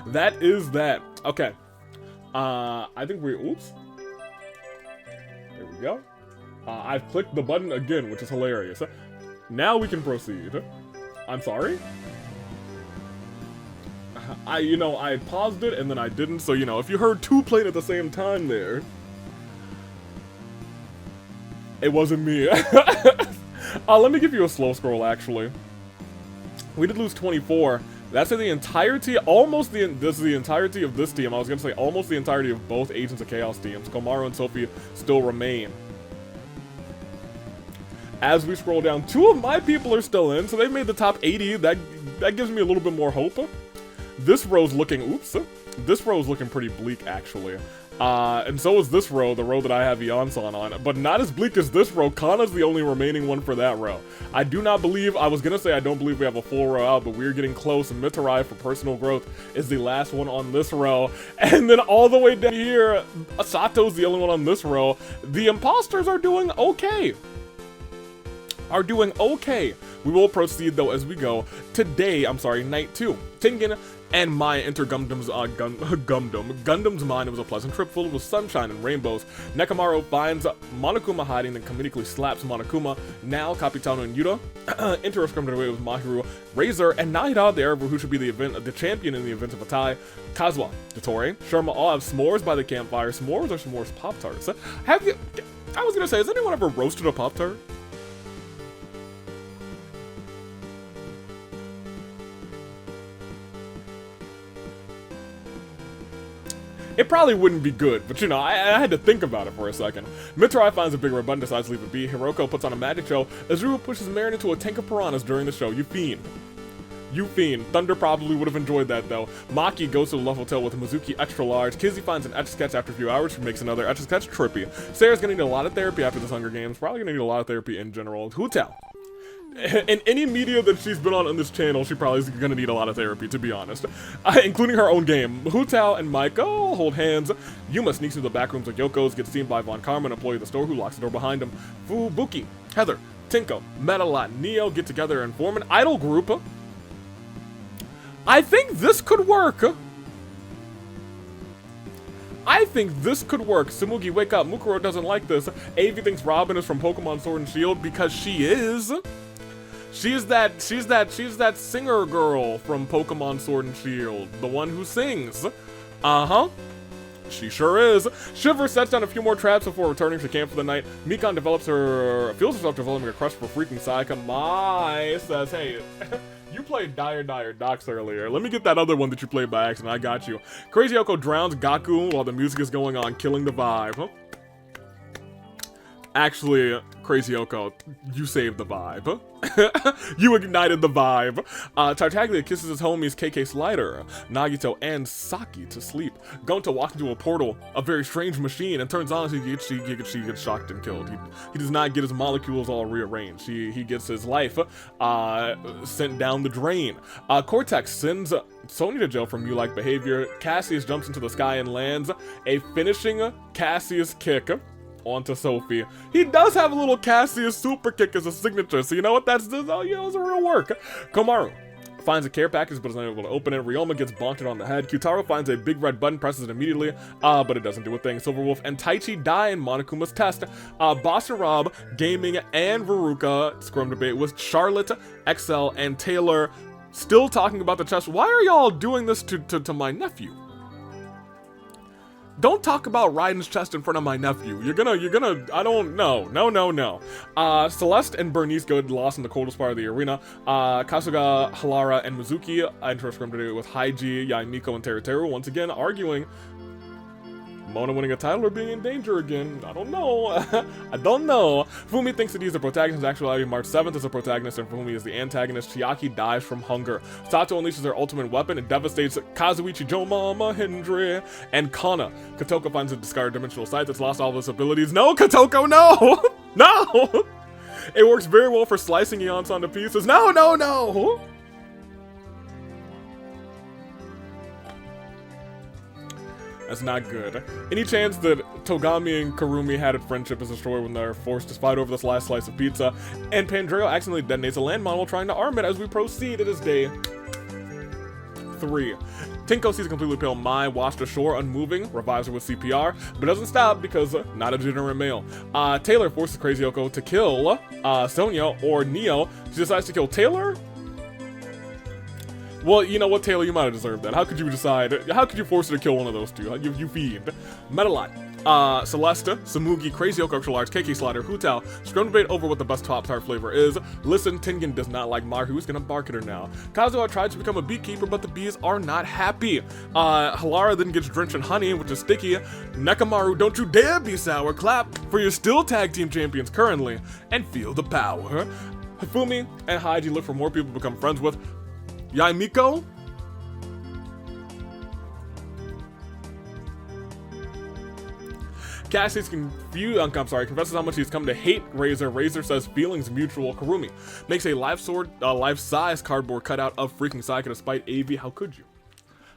A: That is that. Okay. I think oops. There we go. I've clicked the button again, which is hilarious. Now we can proceed. I'm sorry? I paused it and then I didn't, so, if you heard two playing at the same time there, it wasn't me. Let me give you a slow scroll, actually. We did lose 24. That's the entirety, this is the entirety of this team. I was gonna say almost the entirety of both Agents of Chaos teams. Komaru and Sophie still remain. As we scroll down, 2 of my people are still in, so they've made the top 80. That gives me a little bit more hope. This row's looking, this row's looking pretty bleak, actually. And so is this row, the row that I have Eon-san on, but not as bleak as this row. Kana's the only remaining one for that row. I do not believe, I was gonna say I don't believe we have a full row out, but we're getting close. Mitarai for personal growth is the last one on this row. And then all the way down here, Asato's the only one on this row. The imposters are doing okay. We will proceed though as we go. Today, night 2. Tengen and Maya enter Gundam's mind. It was a pleasant trip filled with sunshine and rainbows. Nekomaru finds Monokuma hiding, then comedically slaps Monokuma. Now, Capitano and Yuta enter a scrum away with Mahiru, Razor, and Nahida, the Arab who should be the champion in the event of a tie. Kazuha, Tottori, Sherma all have s'mores by the campfire. S'mores or s'mores Pop-Tarts? I was gonna say, has anyone ever roasted a Pop-Tart? It probably wouldn't be good, but I had to think about it for a second. Mitarai finds a big red button, decides to leave it be. Hiroko puts on a magic show. Azuru pushes Marin into a tank of piranhas during the show. You fiend. Thunder probably would have enjoyed that though. Maki goes to the Love Hotel with Mizuki extra large. Kizzy finds an Etch-a-Sketch after a few hours. She makes another Etch-a-Sketch trippy. Sarah's gonna need a lot of therapy after this Hunger Games. Probably gonna need a lot of therapy in general. Hutel. In any media that she's been on this channel, she probably is gonna need a lot of therapy, to be honest. Including her own game. Hu Tao and Maiko hold hands. Yuma sneaks into the back rooms of Yoko's, gets seen by Von Karma, an employee of the store who locks the door behind him. Fubuki, Heather, Tinko, Metalot, Neo get together and form an idol group. I think this could work. Tsumugi, wake up. Mukuro doesn't like this. Avi thinks Robin is from Pokemon Sword and Shield because she is. She's that singer girl from Pokemon Sword and Shield. The one who sings. She sure is. Shiver sets down a few more traps before returning to camp for the night. Mikan feels herself developing a crush for freaking Sayaka. Mai says, hey, you played Dire Docs earlier. Let me get that other one that you played by accident. I got you. Crazy Yoko drowns Gaku while the music is going on, killing the vibe. Actually, Crazy Oko, you saved the vibe. You ignited the vibe. Tartaglia kisses his homies KK Slider, Nagito, and Saki to sleep. Gonta walks into a portal, a very strange machine, and turns on as she gets shocked and killed. He does not get his molecules all rearranged. He gets his life sent down the drain. Cortex sends Sonya to jail for mule-like behavior. Cassius jumps into the sky and lands a finishing Cassius kick onto Sophie. He does have a little Cassius super kick as a signature, so you know what that's this? Oh, you know, it's a real work. Komaru finds a care package but is unable to open it. Ryoma gets bonked on the head. Kyutaro finds a big red button, presses it immediately, but it doesn't do a thing. Silverwolf and Taichi die in Monokuma's test. Boss and Rob, Gaming, and Veruca scrum debate with Charlotte, XL, and Taylor still talking about the chest. Why are y'all doing this to my nephew? Don't talk about Raiden's chest in front of my nephew. You're gonna, I don't know. No. Celeste and Bernice go lost in the coldest part of the arena. Kasuga, Halara, and Mizuki enter a scrum today with Haiji, Yaimiko, and Teruteru once again arguing. Mona winning a title or being in danger again? I don't know. I don't know. Fumi thinks that he's the protagonist. Actually, March 7th is the protagonist and Fumi is the antagonist. Chiaki dies from hunger. Sato unleashes their ultimate weapon and devastates Kazuichi, Jomama, Hendry, and Kana. Kotoko finds a discarded dimensional sight that's lost all of its abilities. No, Kotoko, no! No! It works very well for slicing Eons onto pieces. No! That's not good. Any chance that Togami and Karumi had a friendship is destroyed when they're forced to fight over this last slice of pizza, and Pandreo accidentally detonates a land model trying to arm it as we proceed. It is day 3. Tinko sees a completely pale Mai washed ashore, unmoving, revives her with CPR, but doesn't stop because not a degenerate male. Taylor forces Crazy Oko to kill Sonya or Neo. She decides to kill Taylor. Well, you know what, Taylor, you might have deserved that. How could you force her to kill one of those two? You fiend. Metalite. Celeste, Samugi, Crazy Oko, Extra Large, KK Slider, Hutao, scrum debate over what the best Pop-Tart flavor is. Listen, Tengen does not like Maru, who's gonna bark at her now. Kazuha tried to become a beekeeper, but the bees are not happy. Halara then gets drenched in honey, which is sticky. Nekamaru, don't you dare be sour. Clap for your still tag team champions currently, and feel the power. Hifumi and Haiji look for more people to become friends with. Yaimiko? Cassius confesses how much he's come to hate Razor. Razor says feelings mutual. Karumi makes a life-size cardboard cutout of freaking Saika despite AV. How could you?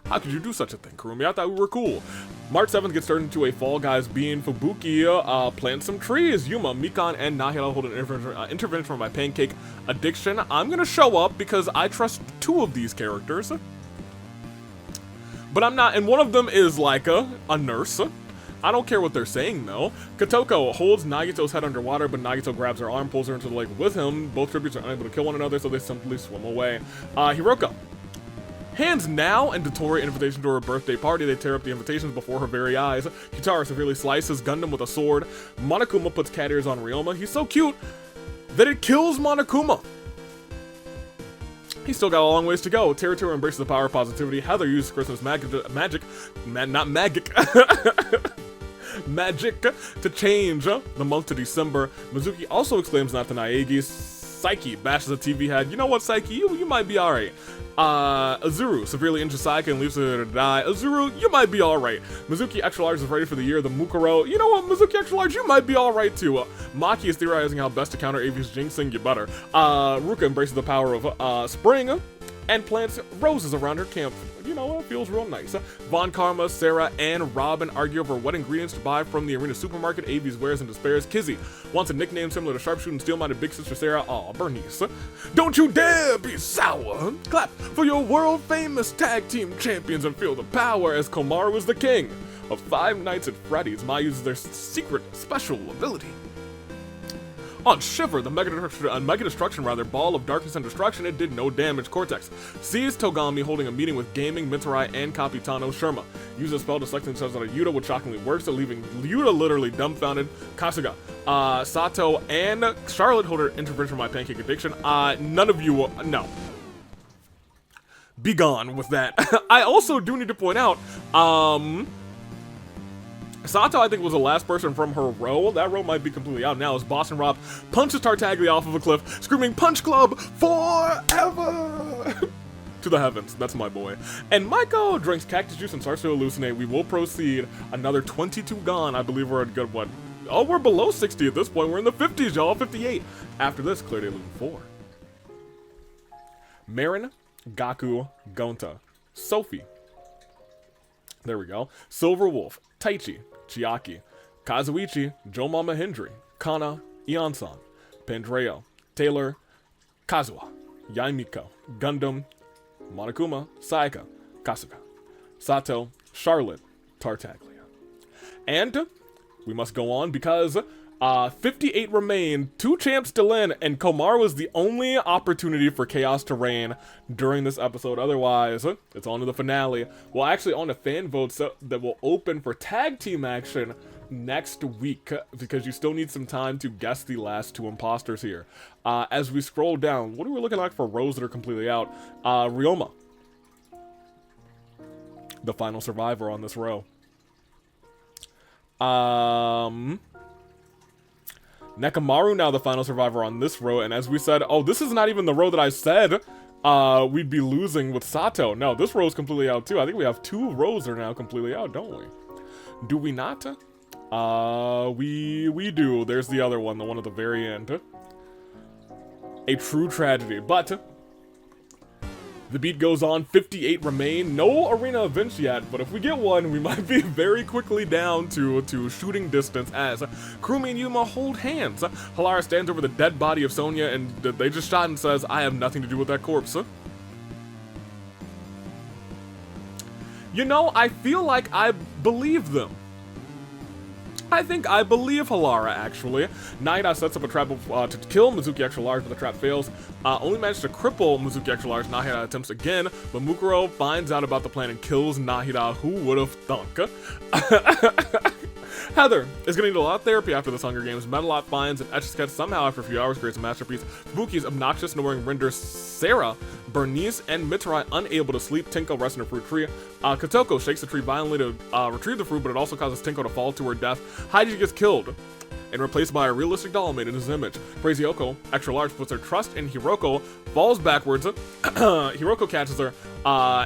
A: How could you do such a thing, Karumi? I thought we were cool. March 7th gets turned into a Fall Guys bean. Fubuki plants some trees. Yuma, Mikan, and Nahila hold an intervention for my pancake addiction. I'm gonna show up because I trust 2 of these characters. But I'm not, and one of them is like a nurse. I don't care what they're saying though. Kotoko holds Nagito's head underwater, but Nagito grabs her arm, pulls her into the lake with him. Both tributes are unable to kill one another, so they simply swim away. Hiroka hands Now and Dotori an invitation to her birthday party. They tear up the invitations before her very eyes. Kitara severely slices Gundam with a sword. Monokuma puts cat ears on Ryoma. He's so cute that it kills Monokuma. He's still got a long ways to go. Teruteru embraces the power of positivity. Heather uses Christmas magic to change the month to December. Mizuki also exclaims not to Naegi. Psyche bashes a TV head. You know what, Psyche? You might be alright. Azuru severely injures Saika and leaves her to die. Azuru, you might be alright. Mizuki Extra Large is ready for the year. The Mukuro, you know what, Mizuki Extra Large, you might be alright too. Maki is theorizing how best to counter Avi's jinxing. You better. Ruka embraces the power of spring and plants roses around her camp. You know, it feels real nice. Von Karma, Sarah, and Robin argue over what ingredients to buy from the arena supermarket. Avi's wears and despairs. Kizzy wants a nickname similar to sharpshooting steel-minded big sister Sarah. Aw, Bernice. Don't you dare be sour. Clap for your world-famous tag team champions and feel the power as Komaru is the king of Five Nights at Freddy's. Mai uses their secret special ability. On Shiver, the Mega Destruction ball of darkness and destruction, it did no damage. Cortex sees Togami holding a meeting with Gaming, Mitsurai, and Capitano Sherma. Uses a spell to select themselves out of Yuta, which shockingly works, leaving Yuta literally dumbfounded. Kasuga, Sato, and Charlotte hold her intervention for my pancake addiction. None of you, no. Be gone with that. I also do need to point out, Sato, I think, was the last person from her row. That row might be completely out now as Boston Rob punches Tartaglia off of a cliff, screaming, "Punch Club forever!" to the heavens. That's my boy. And Maiko drinks cactus juice and starts to hallucinate. We will proceed. Another 22 gone. I believe we're at good what? Oh, we're below 60 at this point. We're in the 50s, y'all. 58. After this, Clear Day Loom 4. Marin, Gaku, Gonta, Sophie. There we go. Silver Wolf, Taichi, Chiaki, Kazuichi, Joe Mama Hendry, Kana, Ion-san, Pandreo, Taylor, Kazuha, Yaimiko, Gundam, Monokuma, Sayaka, Kasuga, Sato, Charlotte, Tartaglia. And we must go on because 58 remain, 2 champs still in, and Komaru is the only opportunity for chaos to reign during this episode. Otherwise, it's on to the finale. Well, actually, on to fan votes that will open for tag team action next week, because you still need some time to guess the last 2 imposters here. As we scroll down, what are we looking like for rows that are completely out? Ryoma, the final survivor on this row. Nekamaru now the final survivor on this row, and as we said, oh, this is not even the row that I said we'd be losing with Sato. No, this row is completely out too. I think we have 2 rows that are now completely out, don't we? Do we not? We do. There's the other one, the one at the very end. A true tragedy, but the beat goes on. 58 remain. No arena events yet, but if we get one, we might be very quickly down to shooting distance as Kurumi and Yuma hold hands. Halara stands over the dead body of Sonya, and they just shot and says, "I have nothing to do with that corpse." You know, I feel like I believe them. I think I believe Halara, actually. Naida sets up a trap to kill Mizuki Extra Large, but the trap fails. Only managed to cripple Mizuki Extra Large. Nahida attempts again, but Mukuro finds out about the plan and kills Nahida. Who would have thunk? Heather is going to need a lot of therapy after this Hunger Games. Metalot finds an Etch-a-Sketch somehow after a few hours, creates a masterpiece. Fubuki's obnoxious annoying renders Sarah, Bernice, and Mitarai unable to sleep. Tinko rests in a fruit tree. Kotoko shakes the tree violently to retrieve the fruit, but it also causes Tinko to fall to her death. Haiji gets killed and replaced by a realistic doll made in his image. Crazy Oko, Extra Large, puts her trust in Hiroko, falls backwards. Hiroko catches her,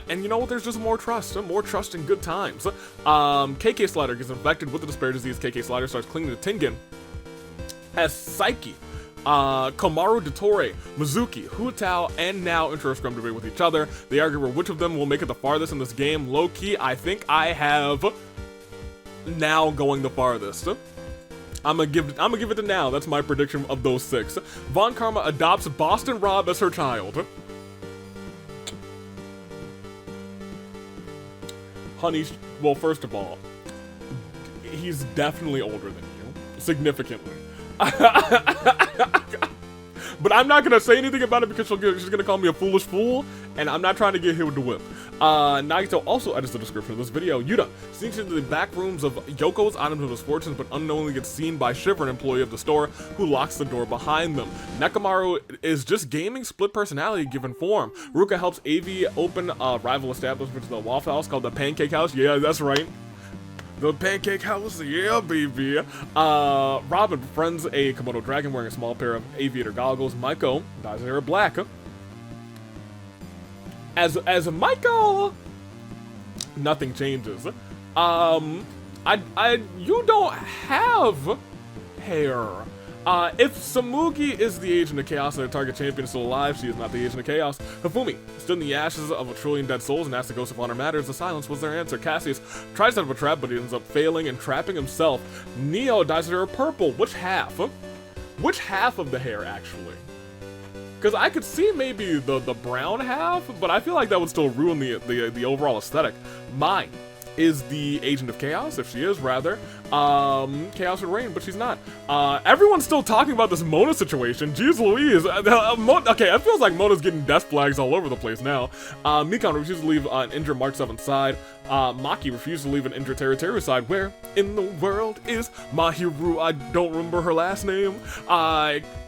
A: and you know what? There's just more trust in good times. KK Slider gets infected with the despair disease. KK Slider starts clinging to Tengen as Psyche. Komaru, Dottore, Mizuki, Hutao, and now enter a scrum debate with each other. They argue over which of them will make it the farthest in this game. Low-key, I think I have now going the farthest. I'm gonna give it to now. That's my prediction of those 6. Von Karma adopts Boston Rob as her child. Honey, well, first of all, he's definitely older than you, significantly. But I'm not gonna say anything about it because she's gonna call me a foolish fool, and I'm not trying to get hit with the whip. Nagito also edits the description of this video. Yuta sneaks into the back rooms of Yoko's items of misfortunes, but unknowingly gets seen by Shiver, an employee of the store, who locks the door behind them. Nekamaru is just gaming split personality given form. Ruka helps Avi open a rival establishment to the Waffle House called the Pancake House. Yeah, that's right. The Pancake House, yeah, baby. Robin befriends a Komodo dragon wearing a small pair of aviator goggles. Maiko dyes her hair black. As Maiko, nothing changes. You don't have hair. If Samugi is the agent of chaos and the target champion is still alive, she is not the agent of chaos. Hifumi stood in the ashes of a trillion dead souls and asked the ghost if honor matters. The silence was their answer. Cassius tries to set up a trap, but he ends up failing and trapping himself. Neo dyes her purple. Which half? Which half of the hair, actually? Because I could see maybe the brown half, but I feel like that would still ruin the overall aesthetic. Mine is the agent of chaos, if she is, rather. Chaos would reign, but she's not. Everyone's still talking about this Mona situation. Jeez Louise. Okay, it feels like Mona's getting death flags all over the place now. Mikan refuses to leave an injured Mark 7 side. Maki refuses to leave an injured Teru side. Where in the world is Mahiru? I don't remember her last name.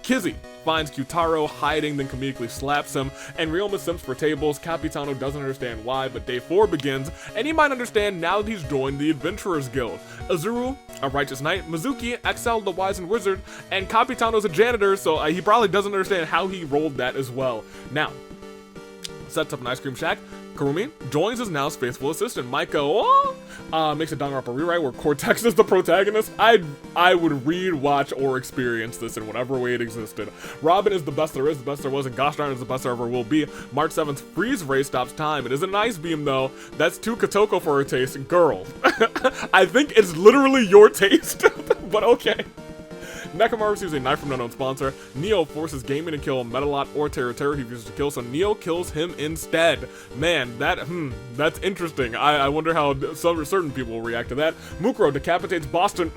A: Kizzy finds Kyutaro hiding, then comedically slaps him, and Ryoma simps for tables. Capitano doesn't understand why, but day 4 begins, and he might understand now that he's joined the Adventurers Guild. Azuru, a righteous knight, Mizuki, Excel, the wise and wizard, and Capitano's a janitor, so he probably doesn't understand how he rolled that as well. Now, sets up an ice cream shack. Kurumi joins as Now's faithful assistant. Maiko makes a Danganronpa rewrite where Cortex is the protagonist. I would read, watch, or experience this in whatever way it existed. Robin is the best there is, the best there was, and gosh darn is the best there ever will be. March 7th, freeze ray stops time. It is an ice beam though. That's too Kotoko for her taste. Girl, I think it's literally your taste, but okay. Nekomaru receives a knife from an unknown sponsor. Neo forces Gaming to kill Metalot or Terra he refuses to kill, so Neo kills him instead. Man, that's interesting. I wonder how certain people will react to that. Mukuro decapitates Boston.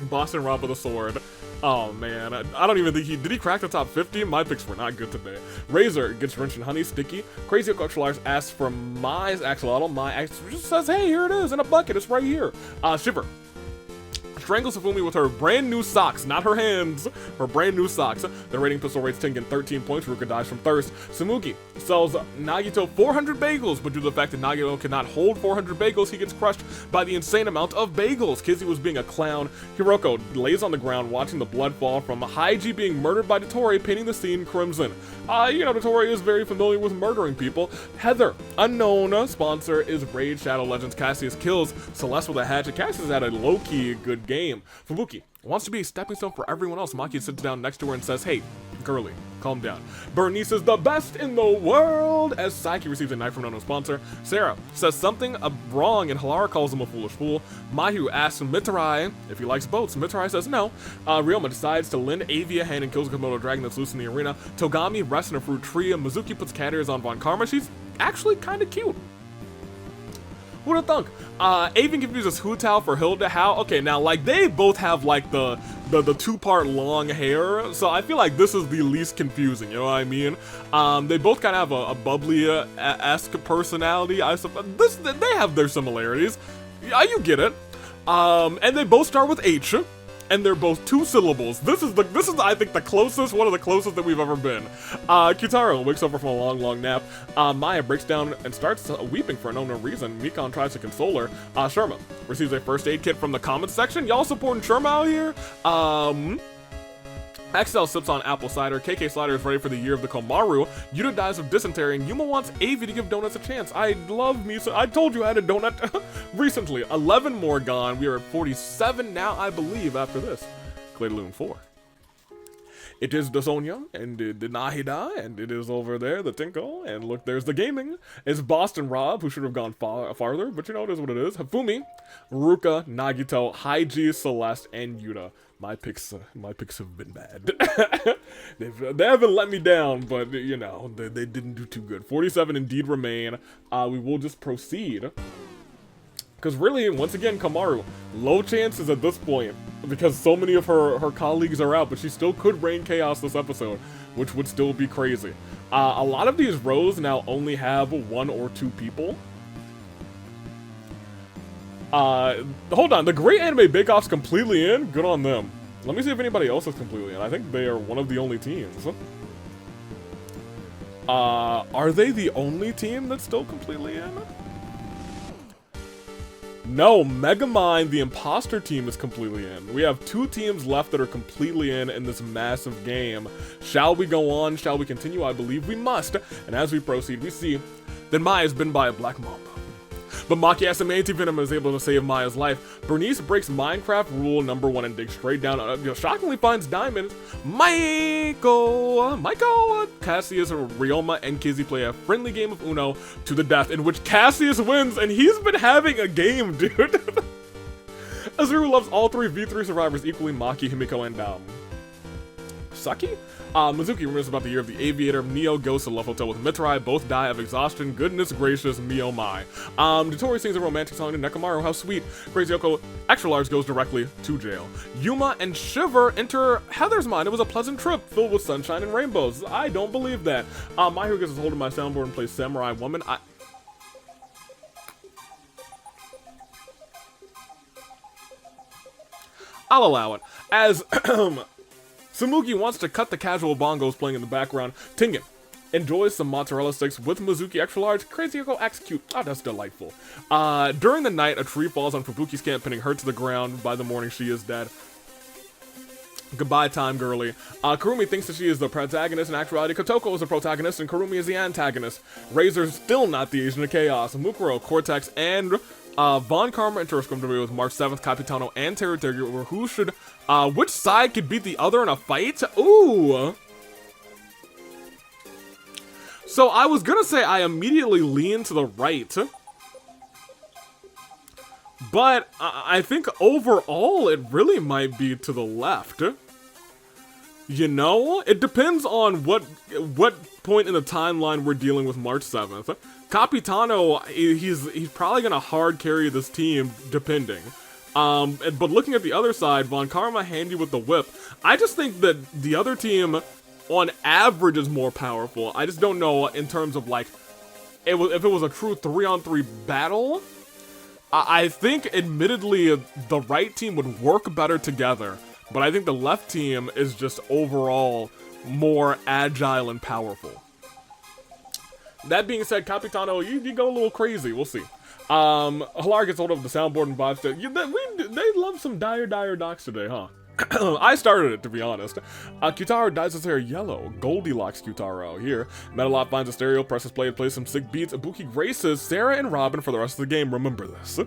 A: Boston Rob with a sword. Oh man, I don't even think did he crack the top 50? My picks were not good today. Razor gets Wrench and Honey, Sticky. Crazy Oak asks for Mai's axolotl. Mai just says, hey, here it is in a bucket, it's right here. Shiver strangles Hifumi with her brand new socks, not her hands, her brand new socks. The rating pistol rates Tengen 13 points. Ruka dies from thirst. Samugi sells Nagito 400 bagels, but due to the fact that Nagito cannot hold 400 bagels, he gets crushed by the insane amount of bagels. Kizzy was being a clown. Hiroko lays on the ground watching the blood fall from Haiji being murdered by Dotori, painting the scene crimson. Dotori is very familiar with murdering people. Heather, unknown sponsor, is Raid Shadow Legends. Cassius kills Celeste with a hatchet. Cassius had a low-key good game. Fubuki wants to be a stepping stone for everyone else. Maki sits down next to her and says, hey, girly, calm down. Bernice is the best in the world as Saiki receives a knife from an unknown sponsor. Sarah says something wrong and Halara calls him a foolish fool. Mayu asks Mitarai if he likes boats. Mitarai says no. Ryoma decides to lend Avi a hand and kills a Komodo dragon that's loose in the arena. Togami rests in a fruit tree. Mizuki puts cat ears on Von Karma. She's actually kind of cute. Who'da thunk? Avon confuses Hu Tao for Hilda. How? Okay, now, like, they both have, like, the two-part long hair, so I feel like this is the least confusing, you know what I mean? They both kind of have a bubbly-esque personality, I suppose. They have their similarities. Yeah, you get it. And they both start with H. And they're both 2 syllables. This is I think the closest, one of the closest that we've ever been. Kyutaro wakes up from a long nap. Maya breaks down and starts weeping for no reason. Mikon tries to console her. Sherma receives a first aid kit from the comments section. Y'all supporting Sherma out here? XL sips on apple cider. KK Slider is ready for the year of the Komaru. Yuta dies of dysentery, and Yuma wants Avi to give donuts a chance. I love me so. I told you I had a donut recently. 11 more gone. We are at 47 now, I believe, after this. Claydaloon 4. It is the Sonya, and the Nahida, and it is over there, the Tinko, and look, there's the gaming. It's Boston Rob, who should have gone farther, but you know, it is what it is. Hifumi, Ruka, Nagito, Haiji, Celeste, and Yuta. My picks have been bad. They haven't let me down, but, you know, they didn't do too good. 47 indeed remain. We will just proceed. Because really, once again, Komaru, low chances at this point, because so many of her colleagues are out, but she still could rain chaos this episode, which would still be crazy. A lot of these rows now only have 1 or 2 people. Hold on, the Great Anime Bake Off's completely in? Good on them. Let me see if anybody else is completely in. I think they are one of the only teams. Are they the only team that's still completely in? No, Megamind, the imposter team, is completely in. We have 2 teams left that are completely in this massive game. Shall we go on? Shall we continue? I believe we must. And as we proceed, we see that Maya is bitten by a black mamba. But Maki as an anti-venom is able to save Maya's life. Bernice breaks Minecraft rule number 1 and digs straight down. Shockingly finds diamonds. Maiko, Cassius, Ryoma, and Kizzy play a friendly game of Uno to the death, in which Cassius wins, and he's been having a game, dude. Azuru loves all 3 V3 survivors equally, Maki, Himiko, and Saki? Mizuki remembers about the year of the aviator. Neo goes to Love Hotel with Mitarai. Both die of exhaustion. Goodness gracious, me oh my. Dotori sings a romantic song to Nekomaru. How sweet. Crazy Yoko extra large goes directly to jail. Yuma and Shiver enter Heather's mind. It was a pleasant trip filled with sunshine and rainbows. I don't believe that. Mayu gets a hold of my soundboard and plays Samurai Woman. I'll allow it. As Samugi wants to cut the casual bongos playing in the background. Tengen enjoys some mozzarella sticks with Mizuki extra large. Crazy Yoko acts cute. Oh, that's delightful. During the night, a tree falls on Fubuki's camp, pinning her to the ground. By the morning, she is dead. Goodbye time, girly. Kurumi thinks that she is the protagonist. In actuality, Kotoko is the protagonist and Kurumi is the antagonist. Razor's still not the agent of chaos. Mukuro, Cortex, and Von Karma enter a scrum debate with March 7th, Capitano, and Teru over who should, which side could beat the other in a fight? Ooh. So I was gonna say I immediately lean to the right. But I think overall it really might be to the left. You know? It depends on what point in the timeline we're dealing with March 7th. Capitano, he's probably gonna hard carry this team, depending. But looking at the other side, Von Karma handy with the whip. I just think that the other team, on average, is more powerful. I just don't know in terms of, like, if it was a true 3-on-3 battle. I think, admittedly, the right team would work better together, but I think the left team is just overall more agile and powerful. That being said, Capitano, you go a little crazy. We'll see. Hilar gets hold of the soundboard and vibes to, they love some dire docs today, huh? I started it, to be honest. Kyutaro dyes his hair yellow. Goldilocks Kyutaro here. Metalot finds a stereo, presses play, and plays some sick beats. Ibuki graces Sarah and Robin for the rest of the game. Remember this.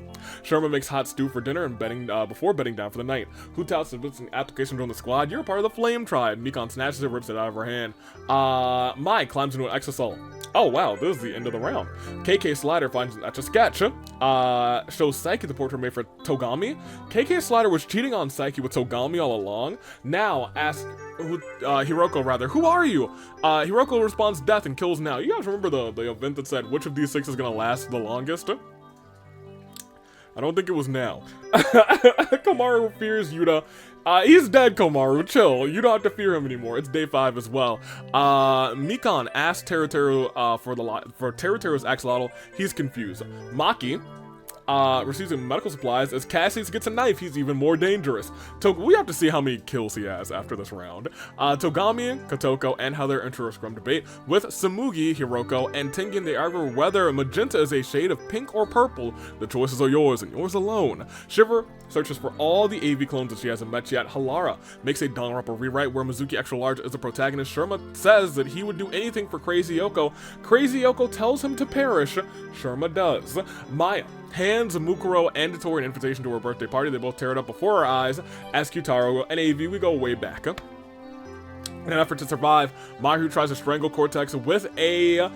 A: Sherman makes hot stew for dinner and before bedding down for the night. Hutao submits an application to join the squad. You're a part of the Flame Tribe. Mikon snatches it, rips it out of her hand. Mai climbs into an exasol. Oh wow, this is the end of the round. KK Slider finds an etch-a-sketch. Shows Saiki the portrait made for Togami. KK Slider was cheating on Saiki with Togami all along. Now asks Hiroko rather, who are you? Hiroko responds death and kills now. You guys remember the event that said which of these 6 is gonna last the longest? I don't think it was now. Komaru fears Yuta. He's dead, Komaru. Chill. You don't have to fear him anymore. It's day 5 as well. Mikon asks Teru for Teru's axolotl. He's confused. Maki receives medical supplies. As Cassius gets a knife, he's even more dangerous. We have to see how many kills he has after this round. Togami, Kotoko, and Heather enter a scrum debate with Samugi, Hiroko, and Tengen. They argue whether magenta is a shade of pink or purple. The choices are yours and yours alone. Shiver searches for all the AV clones that she hasn't met yet. Halara makes a Danganronpa rewrite where Mizuki Extra Large is the protagonist. Sherma says that he would do anything for Crazy Yoko. Crazy Yoko tells him to perish. Sherma does. Maya hands Mukuro and Tori an invitation to her birthday party. They both tear it up before our eyes. As Kyutaro and AV, we go way back. In an effort to survive, Maru tries to strangle Cortex with a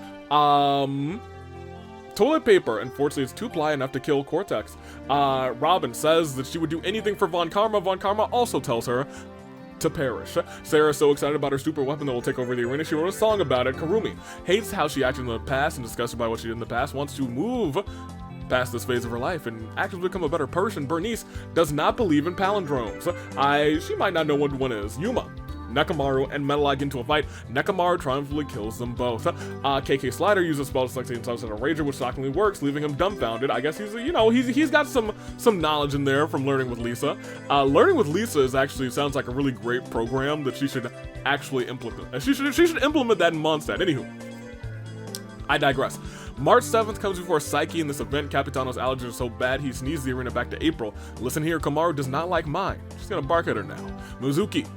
A: toilet paper. Unfortunately, it's too-ply enough to kill Cortex. Robin says that she would do anything for Von Karma. Von Karma also tells her to perish. Sarah's so excited about her super weapon that will take over the arena, she wrote a song about it. Karumi hates how she acted in the past and disgusted by what she did in the past, wants to move past this phase of her life and actually become a better person. Bernice does not believe in palindromes. She might not know what one is. Yuma, Nekomaru, and Metalog into a fight. Nekomaru triumphantly kills them both. KK Slider uses spell to select himself as a rager, which shockingly works, leaving him dumbfounded. I guess he's got some knowledge in there from learning with Lisa. Learning with Lisa sounds like a really great program that she should actually implement. She should implement that in Mondstadt. Anywho, I digress. March 7th comes before Saiki in this event. Capitano's allergies are so bad he sneezes the arena back to April. Listen here, Komaru does not like mine. She's gonna bark at her now. Mizuki